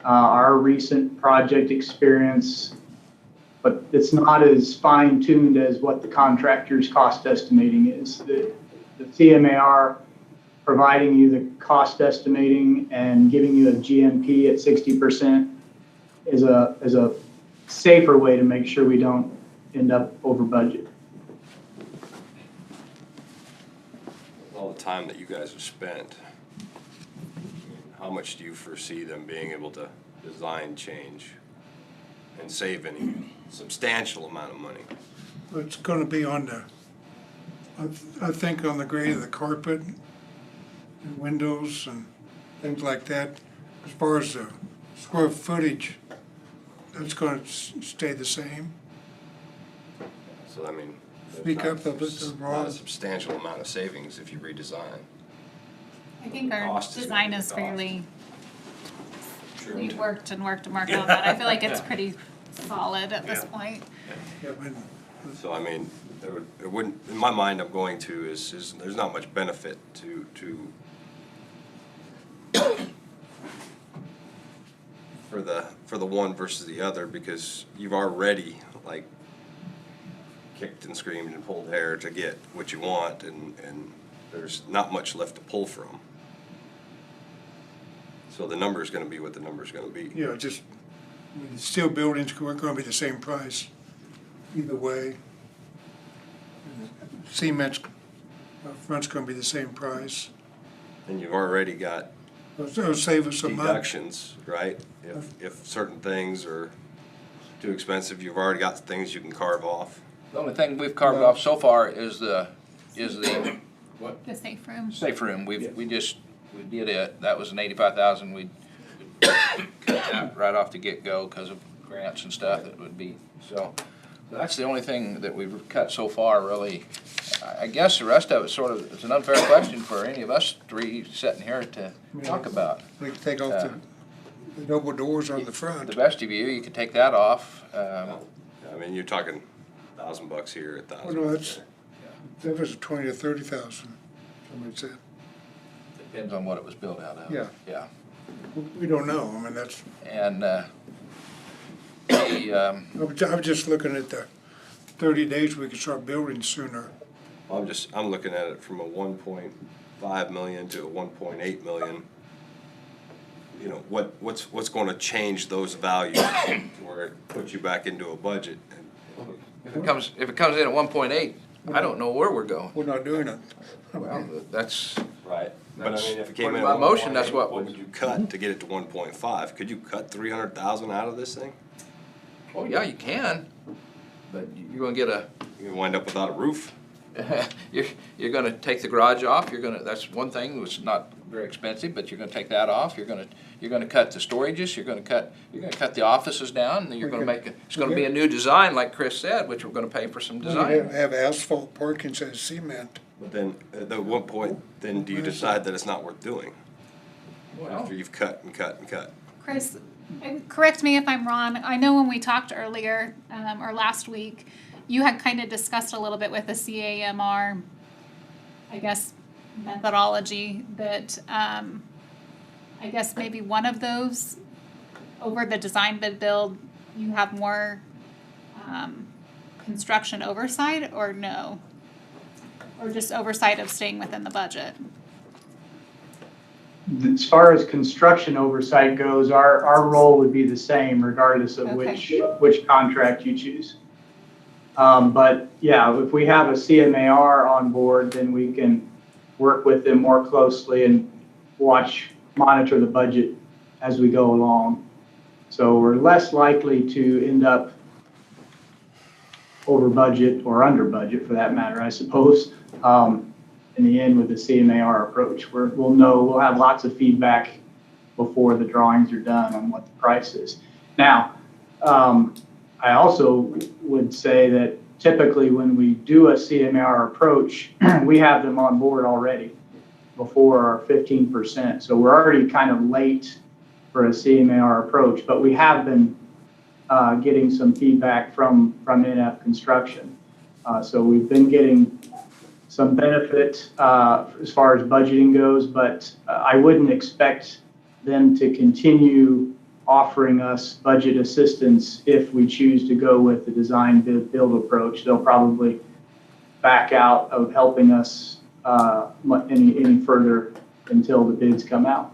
our recent project experience, but it's not as fine-tuned as what the contractor's cost estimating is. The CMAR providing you the cost estimating and giving you a GMP at 60% is a safer way to make sure we don't end up over budget. All the time that you guys have spent, how much do you foresee them being able to design change and save any substantial amount of money? It's gonna be on the, I think on the grade of the carpet, and windows and things like that. As far as the square footage, that's gonna stay the same. So, I mean, there's Speak not- up a bit, there's Ron. not a substantial amount of savings if you redesign. I think our Cost is design gonna is be fairly, Sure. we've worked and worked on that. I feel like it's pretty solid at this point. Yeah, but So, I mean, it wouldn't, in my mind, I'm going to is there's not much benefit to for the one versus the other, because you've already like kicked and screamed and pulled hair to get what you want, and there's not much left to pull from. So the number's gonna be what the number's gonna be. Yeah, just, I mean, steel buildings are gonna be the same price either way. Cement's, front's gonna be the same price. And you've already got It'll save us some money. deductions, right? If certain things are too expensive, you've already got things you can carve off. The only thing we've carved off so far is the The safe room. safe room. We did it, that was an 85,000, we cut that right off the get-go because of grants and stuff. It would be, so that's the only thing that we've cut so far, really. I guess the rest of it sort of, it's an unfair question for any of us three sitting here to talk about. We can take off the double doors on the The front. vestibule, you could take that off. I mean, you're talking $1,000 here, Oh, $1,000 no, that's, there. that was 20 to 30,000, somebody said. Depends on what it was built out of. Yeah. Yeah. We don't know, I mean, that's, And I'm just looking at the 30 days we can start building sooner. I'm looking at it from a 1.5 million to a 1.8 million. You know, what's gonna change those values to where it puts you back into a budget? if it comes in at 1.8, I don't know where we're going. We're not doing it. Well, that's, Right. But I mean, if it came in By at motion, that's 1.8, what what would you cut to get it to 1.5? Could you cut 300,000 out of this thing? oh yeah, you can, but you're gonna get You wind up without a roof. you're gonna take the garage off, that's one thing, which is not very expensive, but you're gonna take that off, you're gonna cut the storages, you're gonna cut the offices down, and you're gonna make it's gonna be a new design, like Chris said, which we're gonna pay for some We design. have asphalt parking instead of cement. But then, at what point, then do you decide that it's not worth doing? Well, After you've cut and cut and cut. Chris, correct me if I'm wrong. I know when we talked earlier, or last week, you had kind of discussed a little bit with the CAMR, I guess, methodology that, I guess maybe one of those, over the design bid build, you have more, construction oversight, or no? Or just oversight of staying within the budget? As far as construction oversight goes, our role would be the same regardless of Okay. which contract you choose. But yeah, if we have a CMAR on board, then we can work with them more closely and monitor the budget as we go along. So we're less likely to end up over budget or under budget for that matter, I suppose. In the end with the CMAR approach, we'll have lots of feedback before the drawings are done on what the price is. Now, I also would say that typically when we do a CMAR approach, we have them on board already before our 15%. So we're already kind of late for a CMAR approach, but we have been getting some feedback from NF Construction. So we've been getting some benefit as far as budgeting goes, but I wouldn't expect them to continue offering us budget assistance if we choose to go with the design build approach. They'll probably back out of helping us any further until the bids come out.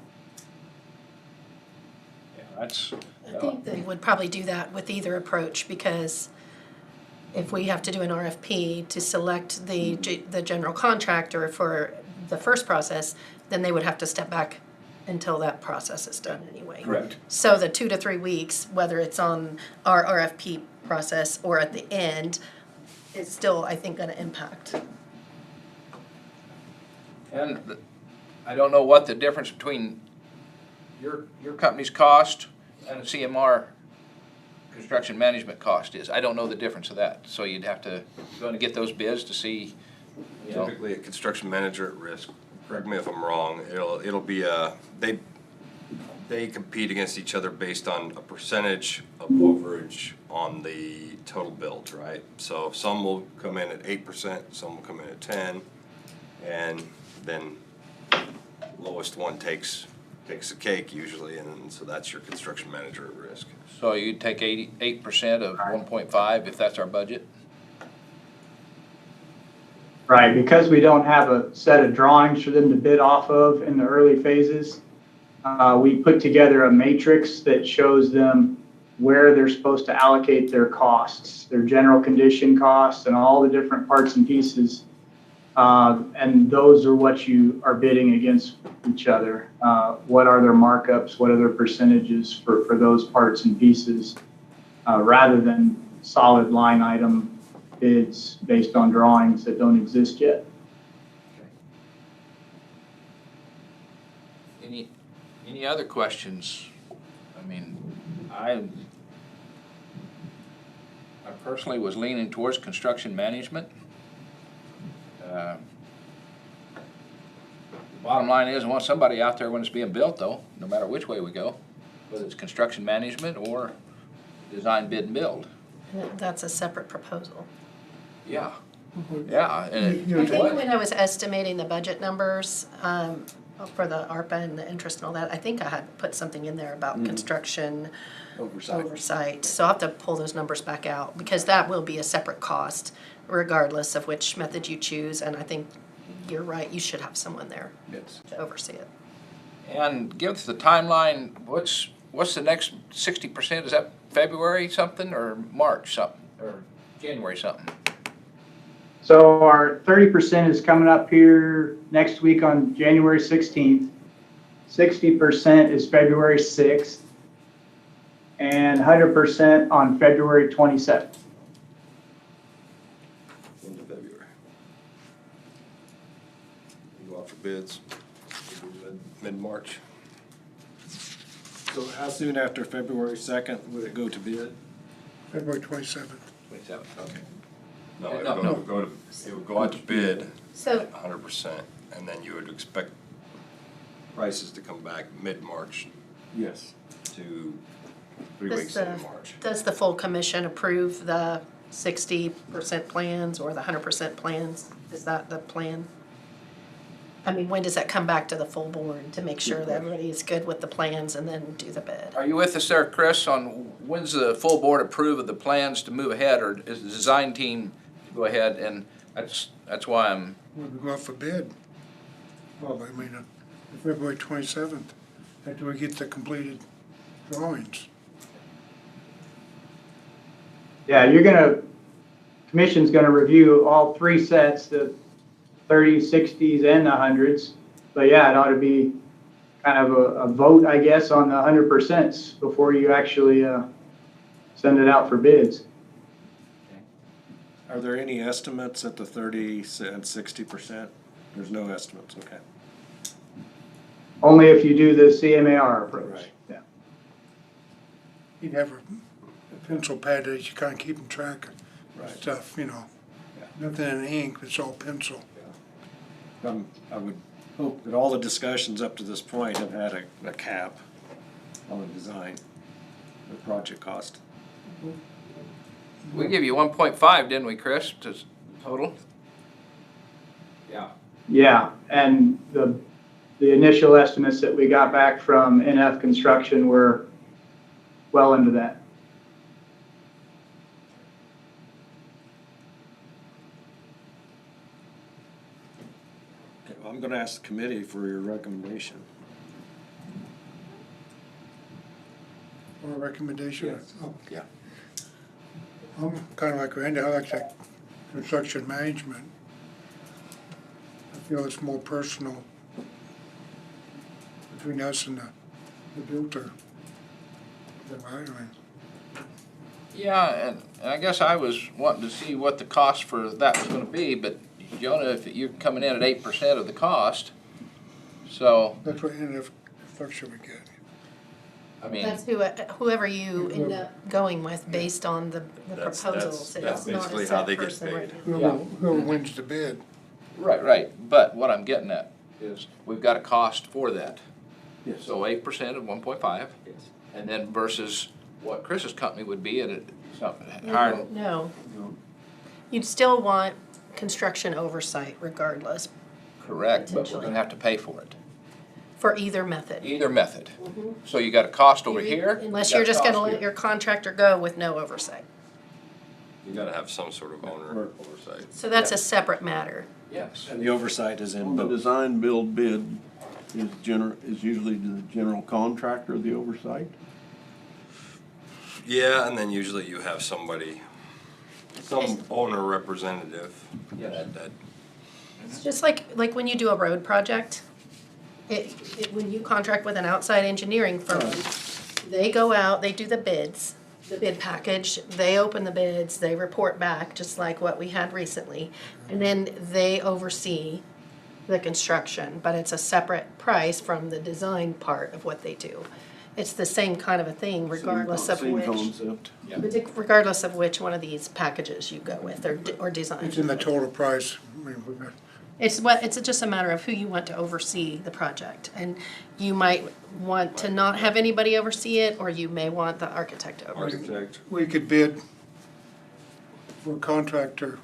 yeah, that's. I think they would probably do that with either approach, because if we have to do an RFP to select the general contractor for the first process, then they would have to step back until that process is done anyway. Correct. So the 2 to 3 weeks, whether it's on our RFP process or at the end, is still, I think, gonna impact. And I don't know what the difference between your company's cost and a CMR construction management cost is. I don't know the difference of that, so you'd have to go and get those bids to see, you know. Typically, a construction manager at risk, correct me if I'm wrong, it'll be they compete against each other based on a percentage of overage on the total build, right? So some will come in at 8%, some will come in at 10, and then lowest one takes takes the cake usually, and so that's your construction manager at risk. So you'd take 88% of 1.5 if that's our budget? Right, because we don't have a set of drawings for them to bid off of in the early phases, we put together a matrix that shows them where they're supposed to allocate their costs, their general condition costs and all the different parts and pieces. And those are what you are bidding against each other. What are their markups? What are their percentages for those parts and pieces? Rather than solid line item bids based on drawings that don't exist yet. Any other questions? I mean, I personally was leaning towards construction management. The bottom line is, I want somebody out there when it's being built, though, no matter which way we go, whether it's construction management or design, bid, and build. That's a separate proposal. Yeah, yeah. And I think when I was estimating the budget numbers for the ARPA and the interest and all that, I think I had put something in there about construction oversight. So I'll have to pull those numbers back out, because that will be a separate cost regardless of which method you choose. And I think you're right, you should have someone there to oversee it. And give us the timeline, what's the next 60%? Is that February something or March something or January something? So our 30% is coming up here next week on January 16th. 60% is February 6th. And 100% on February 27th. Into February. You go out for bids, mid-March. So how soon after February 2nd would it go to bid? February 27th. 27th, okay. No, No, it no. would go out to bid So 100%, and then you would expect prices to come back mid-March Yes. to 3 Does weeks the- into March. does the full commission approve the 60% plans or the 100% plans? Is that the plan? I mean, when does that come back to the full board to make sure that everybody is good with the plans and then do the bid? Are you with us there, Chris, on when's the full board approve of the plans to move ahead, or is the design team go ahead? And that's why I'm, When we go out for bid. Well, I mean, February 27th, after we get the completed drawings. Yeah, commission's gonna review all three sets, the 30s, 60s, and the 100s. But yeah, it ought to be kind of a vote, I guess, on the 100% before you actually send it out for bids. Are there any estimates at the 30 and 60%? There's no estimates, okay. Only if you do the CMAR approach. Right. Yeah. You'd have a pencil pad that you kind of keeping track of stuff, you know. Nothing in ink, it's all pencil. I would hope that all the discussions up to this point have had a cap on the design, the project cost. we give you 1.5, didn't we, Chris, to total? Yeah. Yeah, and the initial estimates that we got back from NF Construction were well into that. Okay, well, I'm gonna ask the committee for your recommendation. Or a recommendation? Yes. Oh, Yeah. I'm kind of like Randy, I like that construction management. I feel it's more personal between us and the builder. Yeah, and I guess I was wanting to see what the cost for that was gonna be, but Jonah, if you're coming in at 8% of the cost, so, That's what NF Construction would get. I mean, That's whoever you end up going with based on the proposals. that's It's not a basically set how they get person paid. right now. Whoever wins the bid. right, but what I'm getting at is we've got a cost for that. Yes. So 8% of 1.5, Yes. and then versus what Chris's company would be at something No, higher. no. You'd still want construction oversight regardless. Correct, but we're Potentially. gonna have to pay for it. For either method. either method. So you got a cost over You- here. Unless you you're got a just gonna cost let here. your contractor go with no oversight. You gotta have some sort of owner oversight. So that's a separate matter. Yes. And the oversight is in On the both. design build bid, is usually the general contractor the oversight? Yeah, and then usually you have somebody, some owner representative. Yes. that It's just like when you do a road project, when you contract with an outside engineering firm, they go out, they do the bids, the bid package, they open the bids, they report back, just like what we had recently, and then they oversee the construction, but it's a separate price from the design part of what they do. It's the same kind of a thing regardless of Same which, concept. regardless of which one of these packages you go with or design. It's in the total price. I mean, we've got It's just a matter of who you want to oversee the project. And you might want to not have anybody oversee it, or you may want the architect to oversee it. architect. We could bid for a contractor.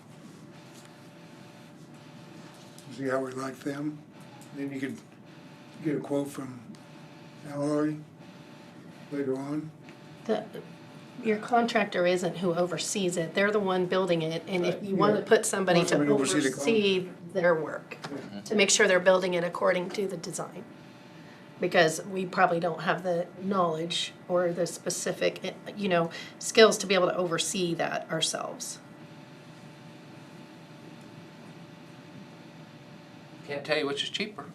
See how we like them. Then you could get a quote from Alloy later on. Your contractor isn't who oversees it, they're the one building it, and if you want to Yeah. put somebody Want to somebody to oversee the oversee their work, to make sure they're building it according to the design. Because we probably don't have the knowledge or the specific, skills to be able to oversee that ourselves. Can't tell you which is cheaper.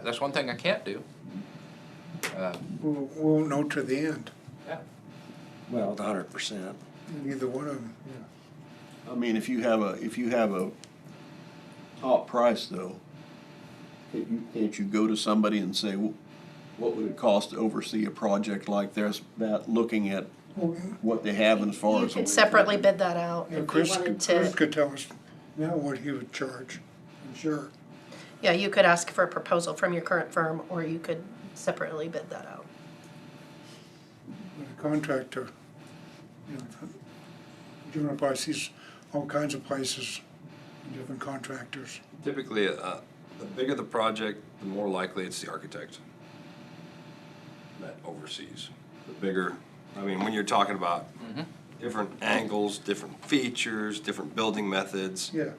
That's one thing I can't do. We won't know to the end, Well, 100%. either one of them. I mean, if you have a top price though, can't you go to somebody and say, what would it cost to oversee a project like this, that looking at what they have as far You as. could separately bid that out Yeah, if you Chris wanted Chris to. could tell us now what he would charge, I'm sure. Yeah, you could ask for a proposal from your current firm, or you could separately bid that out. The contractor, general price, he's all kinds of places, different contractors. Typically, the bigger the project, the more likely it's the architect that oversees. The bigger, I mean, when you're talking about different angles, different features, different building methods, Yeah,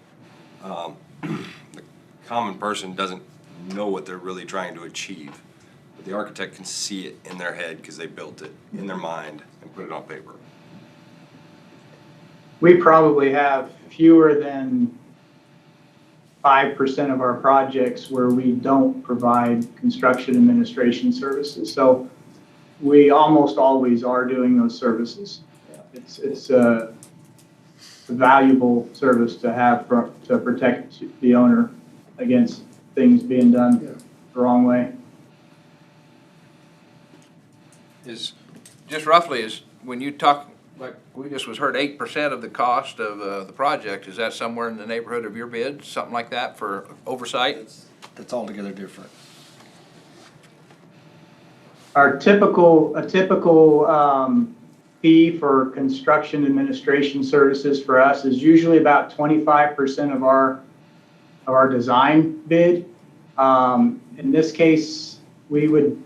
the common person doesn't know what they're really trying to achieve. But the architect can see it in their head because they built it in their mind and put it on paper. We probably have fewer than 5% of our projects where we don't provide construction administration services. So we almost always are doing those services. It's a valuable service to have to protect the owner against things being done the wrong way. Is, just roughly, is, when you talk, like, we just was heard 8% of the cost of the project, is that somewhere in the neighborhood of your bid, something like that for oversight? That's altogether different. A typical fee for construction administration services for us is usually about 25% of our design bid. In this case, we would,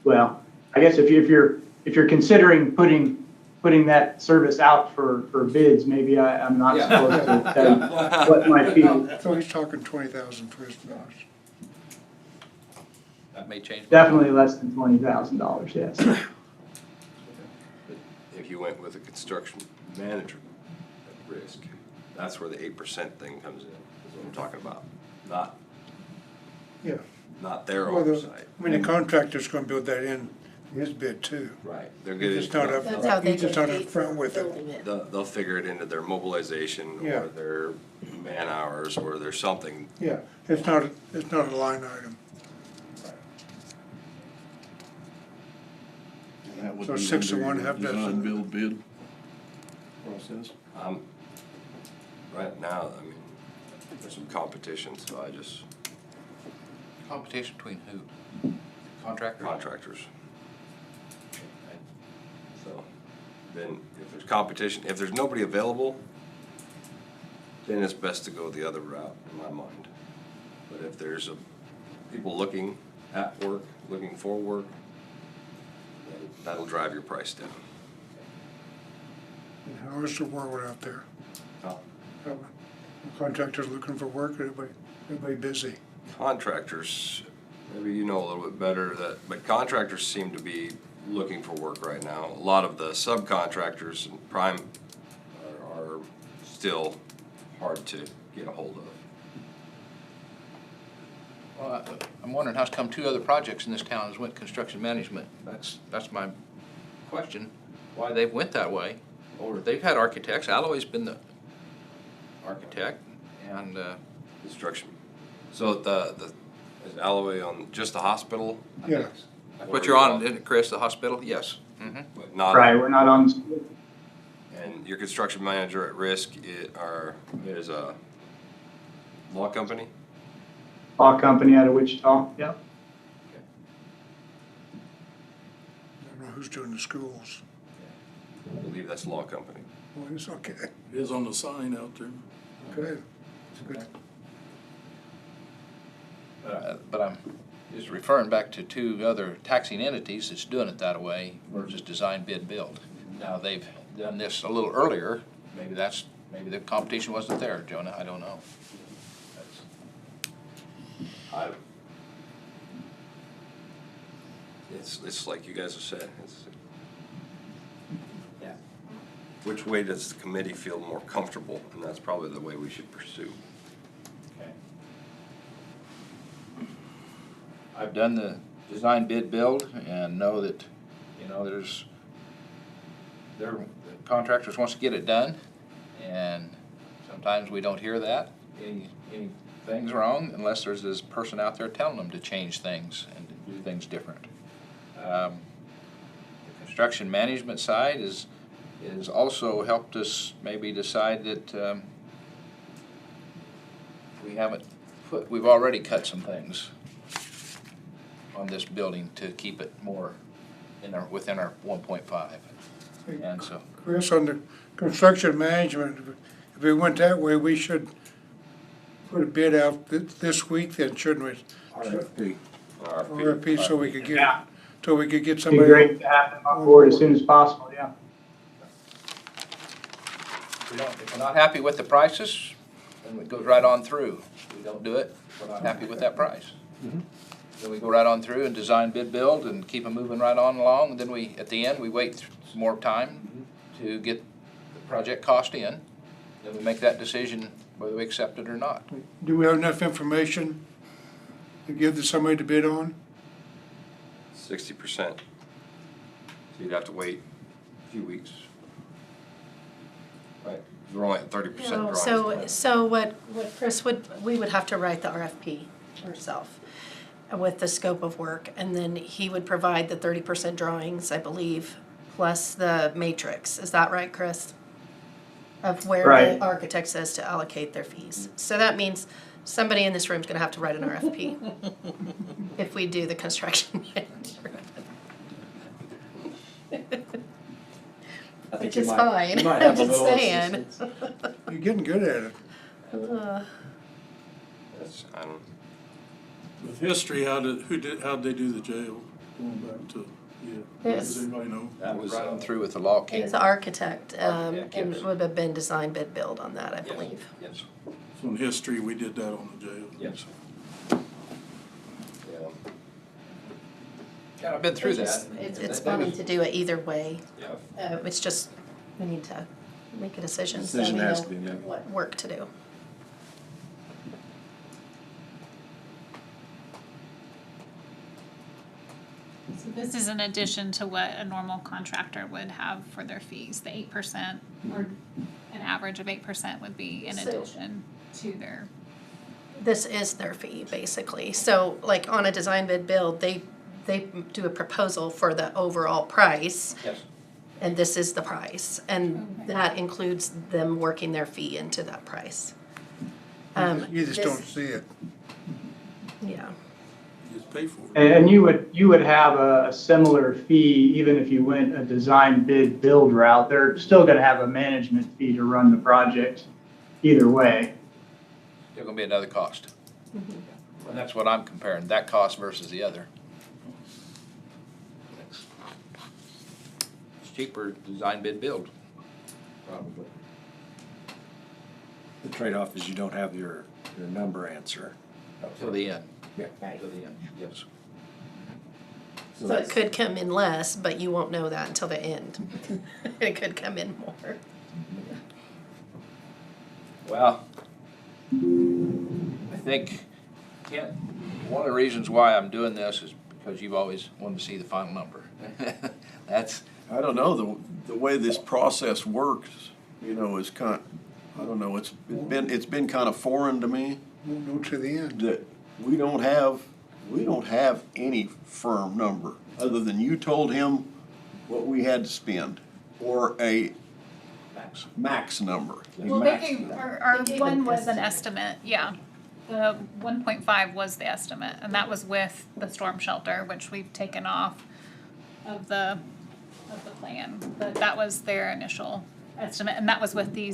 well, I guess if you're considering putting that service out for bids, maybe I'm not supposed to tell you what my fee is. so he's talking 20,000 for his dollars. That may change. Definitely less than $20,000, yes. If you went with a construction manager at risk, that's where the 8% thing comes in, is what I'm talking about. Yeah. Not their Well, oversight. I mean, the contractor's gonna build that in his bid too. Right. They're He's getting, just not up, That's how they he's just get not paid up for front with it. building it. they'll figure it into their mobilization Yeah. or their man hours or their something. Yeah, it's not a line item. And that would So be 6 to under 1, your half dozen. Design build bid process. Right now, I mean, there's some competition, so I just, Competition between who? Contractors? contractors. So, then if there's competition, if there's nobody available, then it's best to go the other route, in my mind. But if there's people looking, at work, looking for work, then that'll drive your price down. And how is the world out there? Oh. Contractors looking for work, everybody busy. Contractors, maybe you know a little bit better but contractors seem to be looking for work right now. A lot of the subcontractors and prime are still hard to get a hold of. Well, I'm wondering how come 2 other projects in this town has went construction management. That's my question, why they went that way. Or they've had architects, Alloy's been the architect, and Construction. So is Alloy on just the hospital? Yeah. that's what you're on, isn't it, Chris, the hospital? Yes. Mm-hmm. But not. Right, we're not on, And your construction manager at risk is a law company? law company out of Wichita, yeah. I don't know who's doing the schools. I believe that's a law company. Well, it's okay. It is on the sign out there. Okay. It's good. But I'm just referring back to 2 other taxing entities that's doing it that way versus design, bid, build. Now, they've done this a little earlier, maybe the competition wasn't there, Jonah, I don't know. It's like you guys have said. Yeah. Which way does the committee feel more comfortable? And that's probably the way we should pursue. Okay. I've done the design, bid, build, and know that, the contractors wants to get it done, and sometimes we don't hear that, anything's wrong, unless there's this person out there telling them to change things and to do things different. The construction management side is also helped us maybe decide that we've already cut some things on this building to keep it more within our 1.5. And so, Chris, on the construction management, if we went that way, we should put a bid out this week then, shouldn't we? RFP. RFP, so we could Yeah. get It'd be somebody. great to have them on board as soon as possible, yeah. if we're not happy with the prices, then it goes right on through. If we don't do it, we're not happy with that price. Then we go right on through and design, bid, build, and keep them moving right on along. And then at the end, we wait some more time to get the project cost in. Then we make that decision whether we accept it or not. Do we have enough information to give to somebody to bid on? 60%. So you'd have to wait a few weeks. Right, we're only at 30% No, drawings. so what Chris we would have to write the RFP ourselves with the scope of work, and then he would provide the 30% drawings, I believe, plus the matrix. Is that right, Chris? Of where Right. the architect says to allocate their fees. So that means somebody in this room is gonna have to write an RFP if we do the construction manager. Which is fine, I'm just saying. You're getting good at it. I don't. With history, how'd they do the jail? Going back to, Yes. does anybody know? That was right on through with the law He king. was the architect, Architect, and yes. would have been design, bid, build on that, I Yes, believe. Yes, So in history, we did that on the jail. yes. Yeah. Yeah, I've been through It's just- that. It's fine to do it either way. Yeah. It's just, we need to make a decision, so we Decision know has to be made. what work to do. So this is in addition to what a normal contractor would have for their fees, the 8%, or an average of 8% would be in So- addition to their. This is their fee, basically. So like on a design, bid, build, they do a proposal for the overall price, Yes. and this is the price. And Okay. that includes them working their fee into that price. You just this- don't see it. Yeah. You just pay for it. And you would have a similar fee even if you went a design, bid, build route. They're still gonna have a management fee to run the project either way. Still gonna be another cost. And that's what I'm comparing, that cost versus the other. It's cheaper, design, bid, build, probably. The trade-off is you don't have your number answer. Till the end. Yeah. Till the end, yes. So it could come in less, but you won't know that until the end. It could come in more. Well, I think, Kent, one of the reasons why I'm doing this is because you've always wanted to see the final number. That's, I don't know, the way this process works, you know, is I don't know, it's been kind of foreign to me Won't know to the end. that we don't have any firm number, other than you told him what we had to spend, or a max number. a Well, they max gave, number. our They gave one an was an estimate. estimate, yeah. The 1.5 was the estimate, and that was with the storm shelter, which we've taken off of the plan. But that was their initial estimate, and that was with the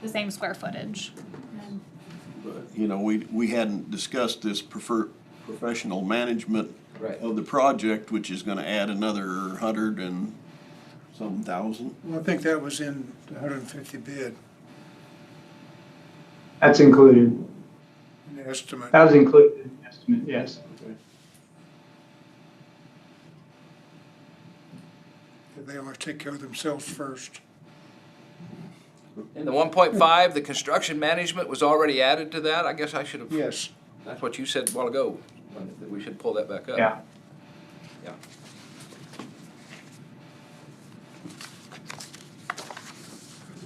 same square footage. But, you know, we hadn't discussed this professional management Right. of the project, which is gonna add another 100 and some thousand. Well, I think that was in the 150 bid, That's included. in the estimate. That was included in the estimate, yes. They always take care of themselves first. in the 1.5, the construction management was already added to that, I guess I should have. Yes. That's what you said a while ago, that we should pull that back up. Yeah. Yeah.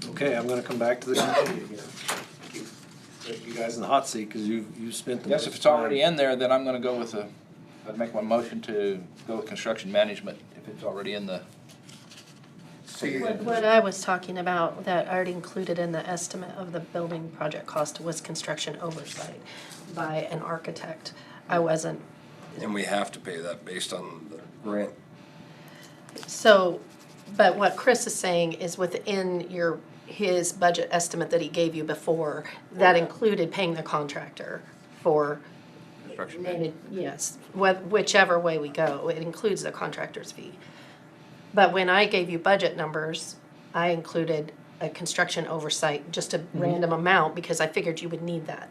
Okay, I'm gonna come back to the committee again. Put you guys in the hot seat, because you spent the. Yes, if it's already in there, then I'm gonna go with I'd make my motion to go with construction management if it's already in the. What I was talking about that I already included in the estimate of the building project cost was construction oversight by an architect. I wasn't, And we have to pay that based on the grant. so, but what Chris is saying is within his budget estimate that he gave you before, that included paying the contractor for. Construction management. Yes, whichever way we go, it includes the contractor's fee. But when I gave you budget numbers, I included a construction oversight, just a random amount, because I figured you would need that.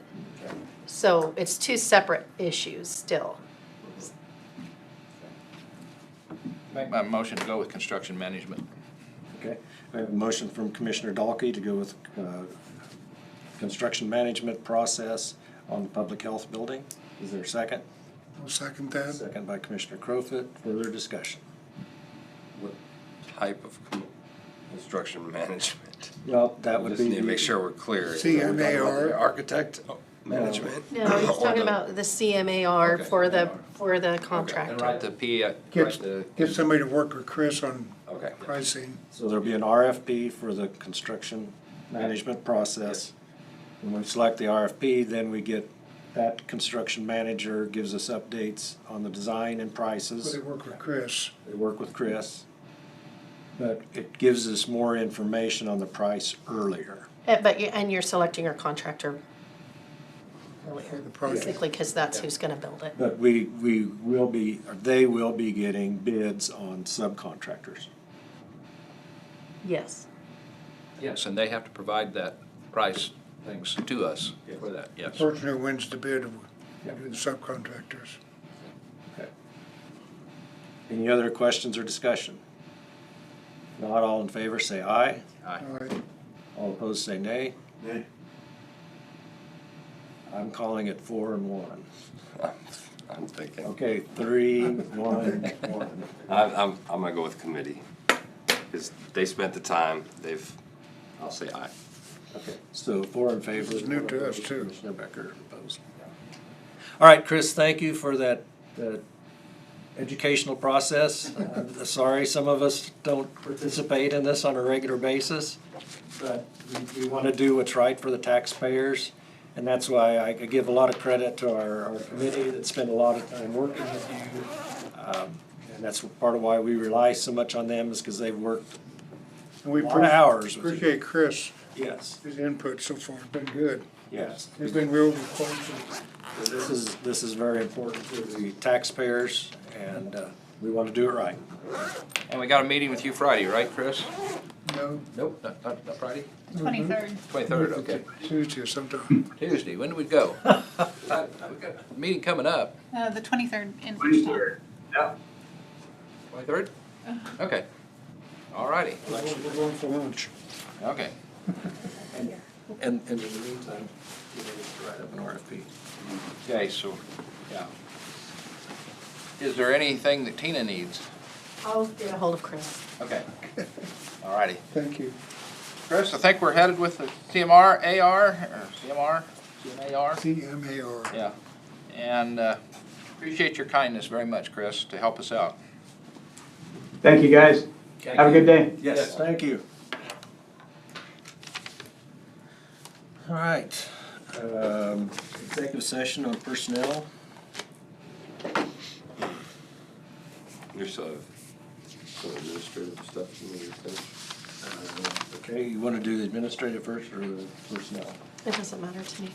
So it's two separate issues still. Make my motion to go with construction management. Okay, I have a motion from Commissioner Dalkey to go with construction management process on the public health building. Is there a second? I'll second that. Second by Commissioner Crowfoot. Further discussion. What type of construction management? Well, that would Just be. need to make sure we're clear. CMAR. Architect management? No, he's Or talking the- about the CMAR Okay. for the And contractor. write the P, write the. Get somebody to work with Chris on Okay. pricing. So there'll be an RFP for the construction management process. When we select the RFP, then we get, that construction manager gives us updates on the design and But prices. they work with Chris. They work with Chris. But it gives us more information on the price earlier. And you're selecting your contractor For earlier, the project. basically, because that's who's gonna build it. But we will be, or they will be getting bids on subcontractors. Yes. Yes, and they have to provide that price things to us for that, yes. The person who wins the bid will do the subcontractors. Okay. Any other questions or discussion? Not all in favor, say aye. Aye. All right. All opposed, say nay. Nay. I'm calling it 4-1. I'm thinking. Okay, 3-1-1. I'm gonna go with committee, because they spent the time, I'll say aye. Okay, so 4 in favor. It's new to us, too. Commissioner Becker opposed. All right, Chris, thank you for that educational process. Sorry, some of us don't participate in this on a regular basis, but we want to do what's right for the taxpayers. And that's why I give a lot of credit to our committee that spent a lot of time working with you. And that's part of why we rely so much on them, is because they've worked And we a lot of hours with you. appreciate Chris, Yes. his input so far, has been good. Yes. They've been real responsive. This is very important to the taxpayers, and we want to do it right. And we got a meeting with you Friday, right, Chris? No, Nope, not Friday? 23rd. 23rd, okay. Tuesday sometime. Tuesday, when do we go? We got a meeting coming up. The 23rd in 23rd. Yeah. 23rd? Okay. All righty, We're going for lunch. okay. And in the meantime, you need to write up an RFP. Okay, so, yeah. Is there anything that Tina needs? I'll get a hold of Chris. Okay. All righty. Thank you. Chris, I think we're headed with the CMR, AR, or CMR, CMAR? CMAR. Yeah. And appreciate your kindness very much, Chris, to help us out. Thank you, guys. Have a good day. Yes, thank you. All right. Executive session on personnel. There's some administrative stuff you need to finish. Okay, you want to do the administrative first or the personnel? It doesn't matter to me.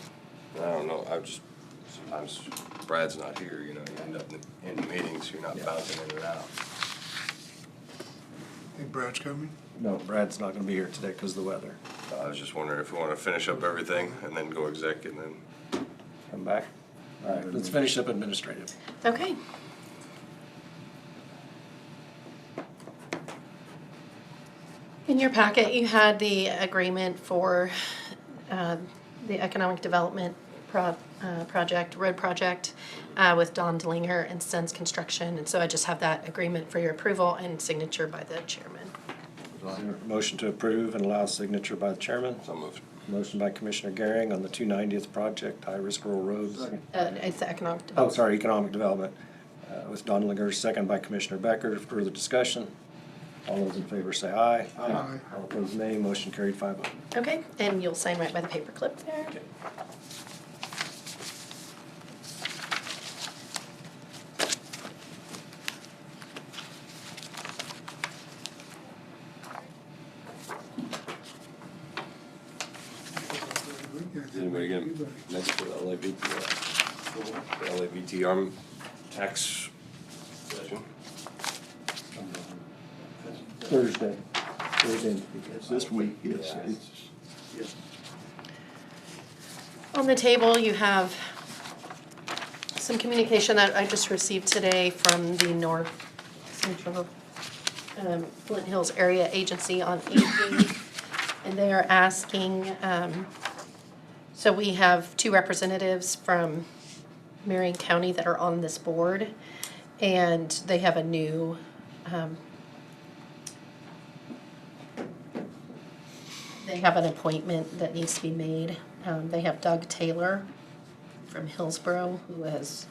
I don't know, sometimes Brad's not here, you know, you end up in the meetings, you're not bouncing in and out. Think Brad's coming? No, Brad's not going to be here today because of the weather. I was just wondering if we want to finish up everything and then go exec and then. Come back. All right, let's finish up administrative. Okay. In your packet, you had the agreement for the economic development project, road project, with Don Delinger and Sons Construction. And so I just have that agreement for your approval and signature by the chairman. Is there a motion to approve and allow signature by the chairman? So moved. Motion by Commissioner Gehring on the 290th project, high-risk rural roads. It's the economic Oh, development. sorry, economic development, with Don Delinger, second by Commissioner Becker. Further discussion? All those in favor say aye. Aye. All opposed, nay. Motion carried 5-0. Okay, and you'll sign right by the paperclip there. Okay. Is anybody getting next for the LAVTR? The LAVTR tax session? Thursday. It's this week, it's, On the table, you have some communication that I just received today from the North Central Flint Hills Area Agency on Aging. And they are asking, so we have 2 representatives from Marion County that are on this board. And they have a new, they have an appointment that needs to be made. They have Doug Taylor from Hillsborough, who has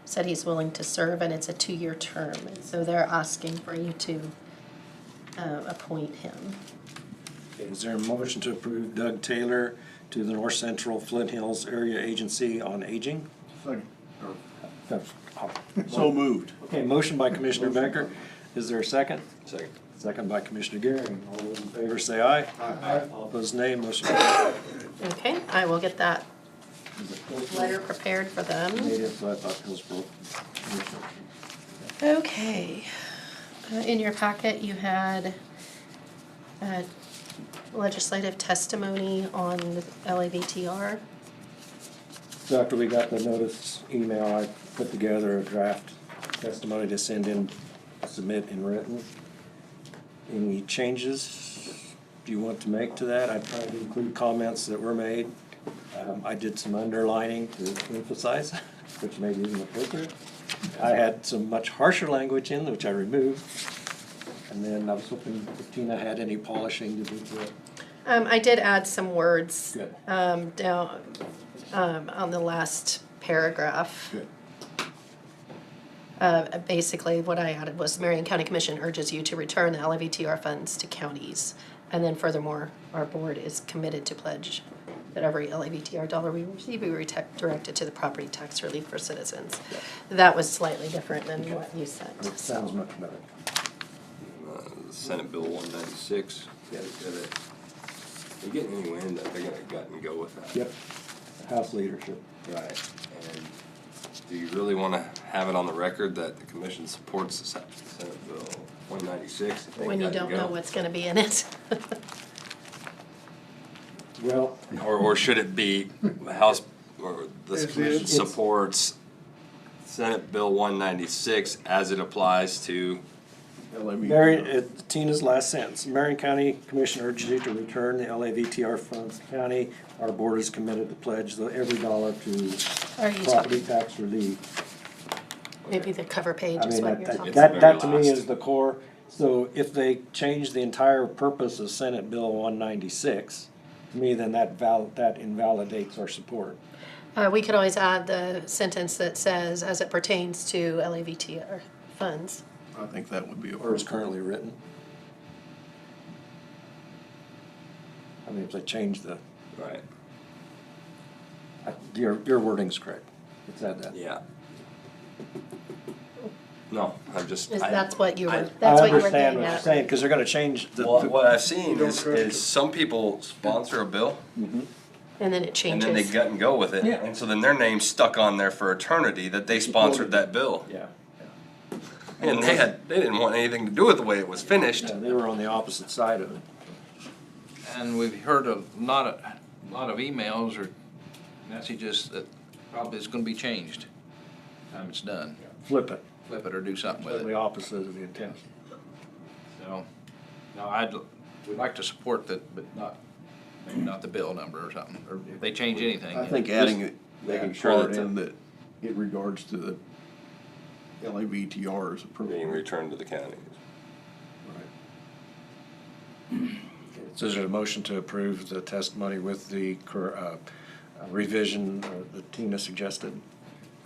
said he's willing to serve, and it's a 2-year term. And so they're asking for you to appoint him. Is there a motion to approve Doug Taylor to the North Central Flint Hills Area Agency on Aging? so moved. Okay, motion by Commissioner Becker. Is there a second? Second. Second by Commissioner Gehring. All those in favor say aye. Aye. All opposed, nay. Motion carried. Okay, I will get that Is it Hillsborough? letter prepared for them. Native, so I thought Hillsborough. Okay. In your packet, you had legislative testimony on the LAVTR. So after we got the notice email, I put together a draft testimony to send in, submit in written. Any changes you want to make to that? I tried to include comments that were made. I did some underlining to emphasize, which maybe isn't appropriate. I had some much harsher language in, which I removed. And then I was hoping if Tina had any polishing to do to it. I did add some words Good. down on the last paragraph. Good. Basically, what I added was Marion County Commission urges you to return the LAVTR funds to counties. And then furthermore, our board is committed to pledge that every LAVTR dollar we receive be directed to the property tax relief for citizens. Yeah. That was slightly different than what you sent. It sounds much better. Senate Bill 196. Yeah, they're getting any wind that they're gonna gut and go with that. Yep. House leadership. Right. And do you really want to have it on the record that the commission supports the Senate Bill 196? When you don't know what's gonna be in it. Well, Or should it be the House, or this It's- commission it's- supports Senate Bill 196 as it applies to, Tina's last sentence, Marion County Commission urges you to return the LAVTR funds to the county. Our board is committed to pledge every dollar to Are you property talking, tax relief. maybe the cover page I is mean, what you're talking that, about? that to me Very is last. the core. So if they change the entire purpose of Senate Bill 196, to me, then that invalidates our support. We could always add the sentence that says, as it pertains to LAVTR funds. I think that would be Or is currently written. I mean, if they change the, right, your wording's correct. Let's add that. yeah. No, I'm just. That's what you I- were, that's what you were I understand getting what you're at. saying, because they're gonna change the. Well, what I've seen is some people sponsor a bill And then it and changes. then they gut and go with it. Yeah. And so then their name's stuck on there for eternity that they sponsored that bill. Yeah. And they didn't want anything to do with the way it was finished. Yeah, they were on the opposite side of it. And we've heard a lot of emails or messages that probably it's gonna be changed. Time it's done. Flip it, Flip it or do something with the it. opposite of the intent. So, no, we'd like to support that, but maybe not the bill number or something, or if they change anything. I think adding it, making that sure part that in that it regards to the LAVTR is Being appropriate. returned to the county. So is there a motion to approve the testimony with the revision that Tina suggested?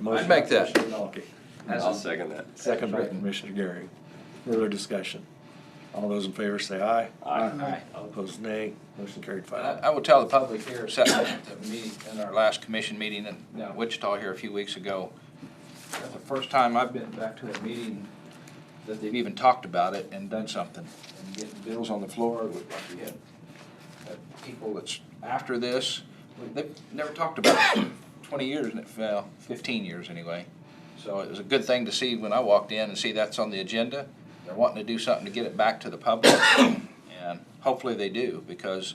I'd make that. Okay. I'll second that. Second by Commissioner Gary. Further discussion. All those in favor say aye. Aye. All opposed, nay. Motion carried I 5-0. I will tell the public here, sitting at the meeting, in our last commission meeting in Wichita here a few weeks ago, that's the first time I've been back to a meeting that they've even talked about it and done something. And getting bills on the floor, like we had people that's after this, they've never talked about it for 20 years, 15 years anyway. So it was a good thing to see when I walked in and see that's on the agenda. They're wanting to do something to get it back to the public, and hopefully they do, because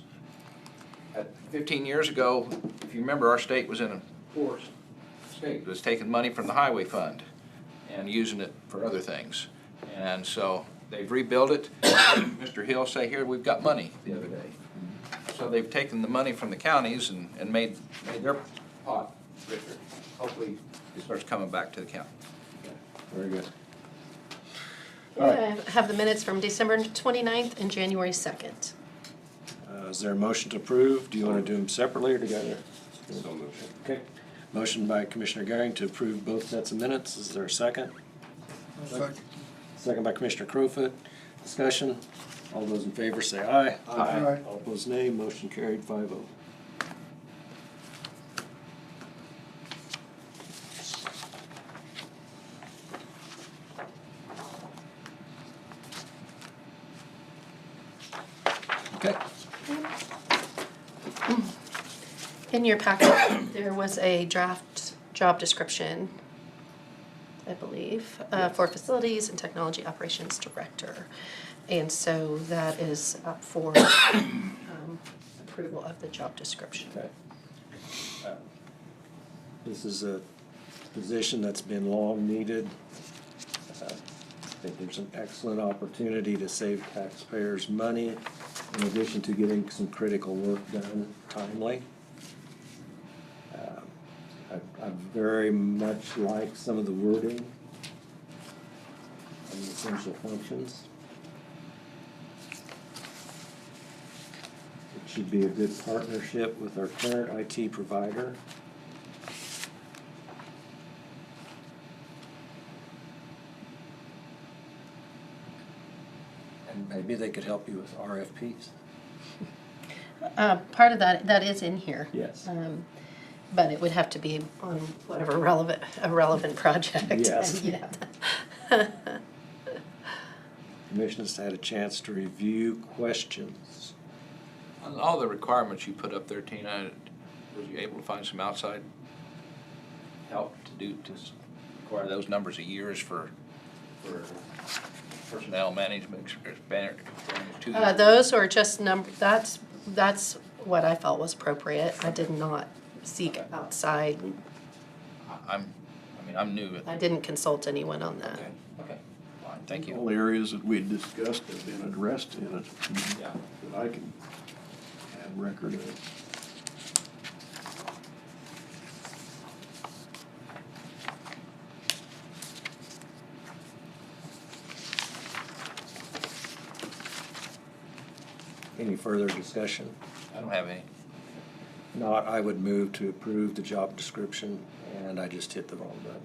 15 years ago, if you remember, our state was in a poor state. It was taking money from the highway fund and using it for other things. And so they've rebuilt it. Mr. Hill say, here, we've got money, the other day. So they've taken the money from the counties and made their pot richer. Hopefully it starts coming back to the county. Very good. I have the minutes from December 29th and January 2nd. Is there a motion to approve? Do you want to do them separately or together? So moved. Okay. Motion by Commissioner Garing to approve both sets of minutes. Is there a second? Second. Second by Commissioner Crowfoot. Discussion. All those in favor say aye. Aye. All opposed, nay. Motion carried 5-0. Okay. In your packet, there was a draft job description, I believe, for Facilities and Technology Operations Director. And so that is up for approval of the job description. Okay. This is a position that's been long needed. I think there's an excellent opportunity to save taxpayers money in addition to getting some critical work done timely. I very much like some of the wording on the essential functions. It should be a good partnership with our current IT provider. And maybe they could help you with RFPs. Part of that is in here. Yes. But it would have to be on whatever a relevant project. Yes. And, yeah. Commission has had a chance to review questions. On all the requirements you put up there, Tina, Was you able to find some outside help to acquire those numbers of years for personnel management, Those are just that's what I felt was appropriate. I did not seek outside. I'm new at. I didn't consult anyone on that. Okay, fine, thank you. All areas that we discussed have been addressed in it. Yeah. That I can have record of. Any further discussion? I don't have any. Not, I would move to approve the job description, and I just hit the wrong button.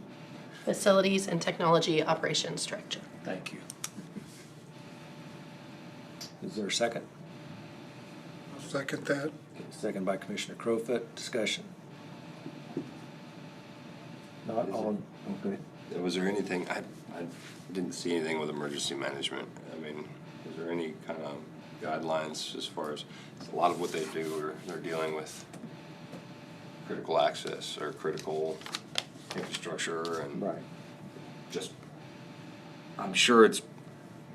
Facilities and Technology Operations Director. Thank you. Is there a second? I'll second that. Okay, second by Commissioner Crowfoot. Discussion. Not all, okay. Was there anything, I didn't see anything with emergency management. I mean, is there any kind of guidelines as far as, a lot of what they do, or they're dealing with critical access or critical infrastructure and Right. just, I'm sure it's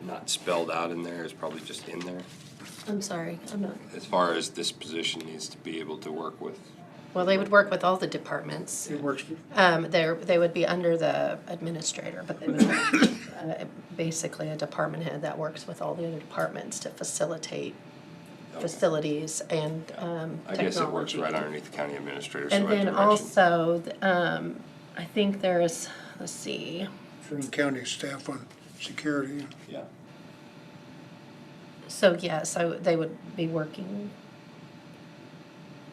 not spelled out in there, it's probably just in there. I'm sorry, I'm not. As far as this position needs to be able to work with. Well, they would work with all the departments. It works. They would be under the administrator, but they would have basically a department head that works with all the other departments to facilitate facilities and technology. I guess it works right underneath the county administrator. so And right then direction. also, I think there's, let's see, From county staff on security. Yeah. so yes, they would be working,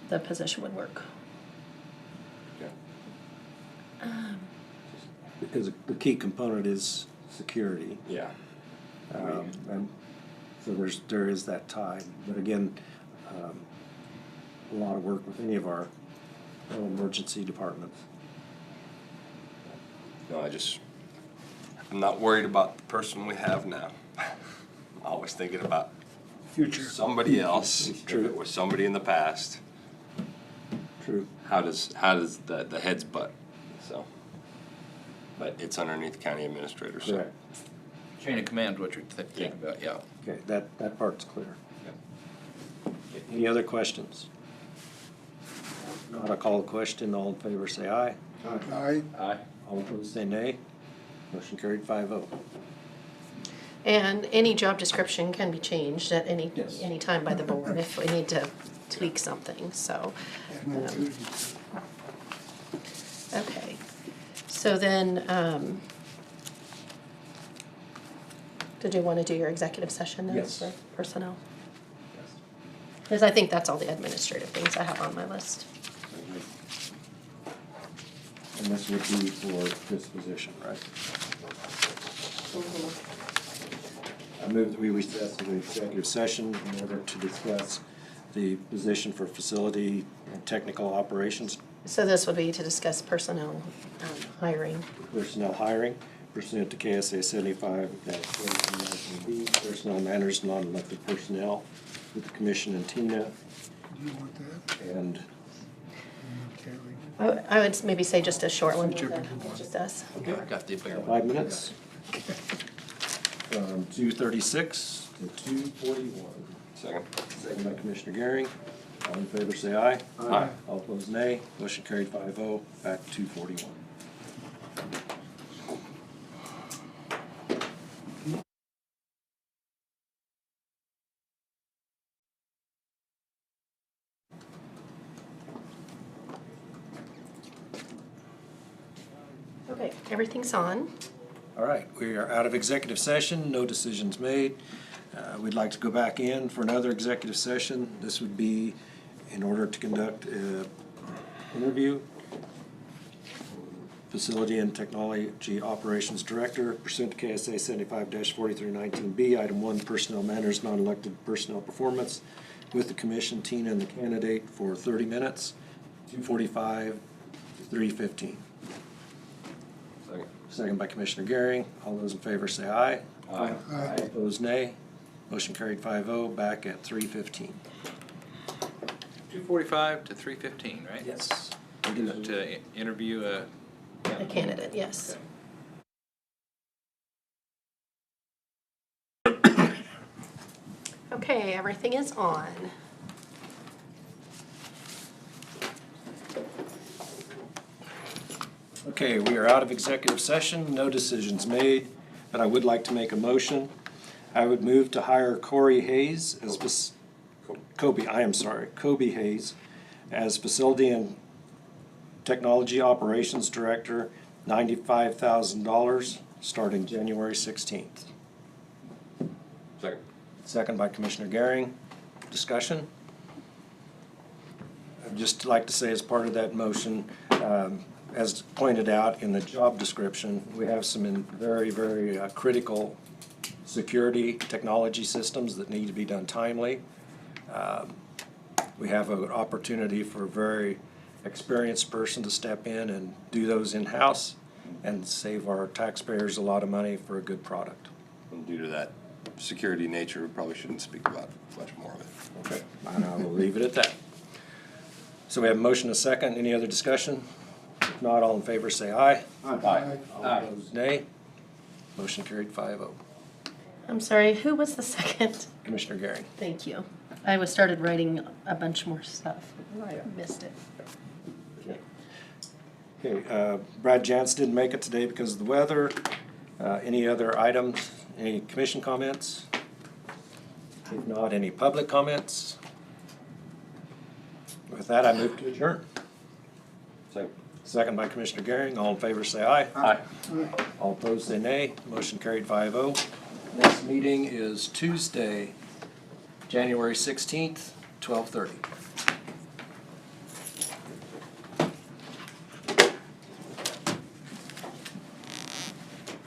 the position would work. Okay. Because the key component is security. Yeah. And so there is that tie. But again, a lot of work with any of our emergency departments. No, I'm not worried about the person we have now. I'm always thinking about Future. somebody else. If True. it was somebody in the past, True. how does the heads butt? So, but it's underneath the county administrator. So. Correct. Chain of command is what you're thinking about, yeah. Okay, that part's clear. Any other questions? Not, I call the question. All in favor say aye. Aye. Aye. All opposed say nay. Motion carried 5-0. And any job description can be changed at any Yes. time by the board if we need to tweak something, so. Add more duties. Okay, so then, did you want to do your executive session now Yes. for personnel? Because I think that's all the administrative things I have on my list. And this would be for this position, right? I move that we recess to the executive session in order to discuss the position for facility and technical operations, So this would be to discuss personnel hiring. personnel hiring pursuant to KSA 75-4319B, personnel matters, non-elected personnel with the commission and Tina, Do you want that? and Okay. I would maybe say just a short one, Sure. just us. I got the bigger one. 5 minutes. From 2:36 to 2:41. Second. Second by Commissioner Gehring. All in favor say aye. Aye. All opposed nay. Motion carried 5-0. Back to 2:41. Okay, everything's on. All right, we are out of executive session, no decisions made. We'd like to go back in for another executive session. This would be in order to conduct an interview. Facility and Technology Operations Director pursuant to KSA 75-4319B, Item 1, Personnel Matters, Non-Elected Personnel Performance with the Commission, Tina, and the candidate for 30 minutes, 2:45 to 3:15. Second. Second by Commissioner Gehring. All those in favor say aye. Aye. Aye. Opposed, nay. Motion carried 5-0. Back at 3:15. 2:45 to 3:15, right? Yes. To interview a A candidate, yes. Okay, everything is on. Okay, we are out of executive session, no decisions made, but I would like to make a motion. I would move to hire Corey Hayes as, Kobe Hayes as Facility and Technology Operations Director, $95,000, starting January 16th. Second. Second by Commissioner Gehring. Discussion? I'd just like to say as part of that motion, as pointed out in the job description, we have some very, very critical security technology systems that need to be done timely. We have an opportunity for a very experienced person to step in and do those in-house and save our taxpayers a lot of money for a good product. And due to that security nature, we probably shouldn't speak about much more of it. Okay, and I will leave it at that. So we have a motion, a second. Any other discussion? If not, all in favor say aye. Aye. All opposed, nay. Motion carried 5-0. I'm sorry, who was the second? Commissioner Gehring. Thank you. I started writing a bunch more stuff. I missed it. Okay, Brad Jantz didn't make it today because of the weather. Any other items? Any commission comments? If not, any public comments? With that, I move to adjourn. Second by Commissioner Gehring. All in favor say aye. Aye. All opposed say nay. Motion carried 5-0. Next meeting is Tuesday, January 16th, 12:30.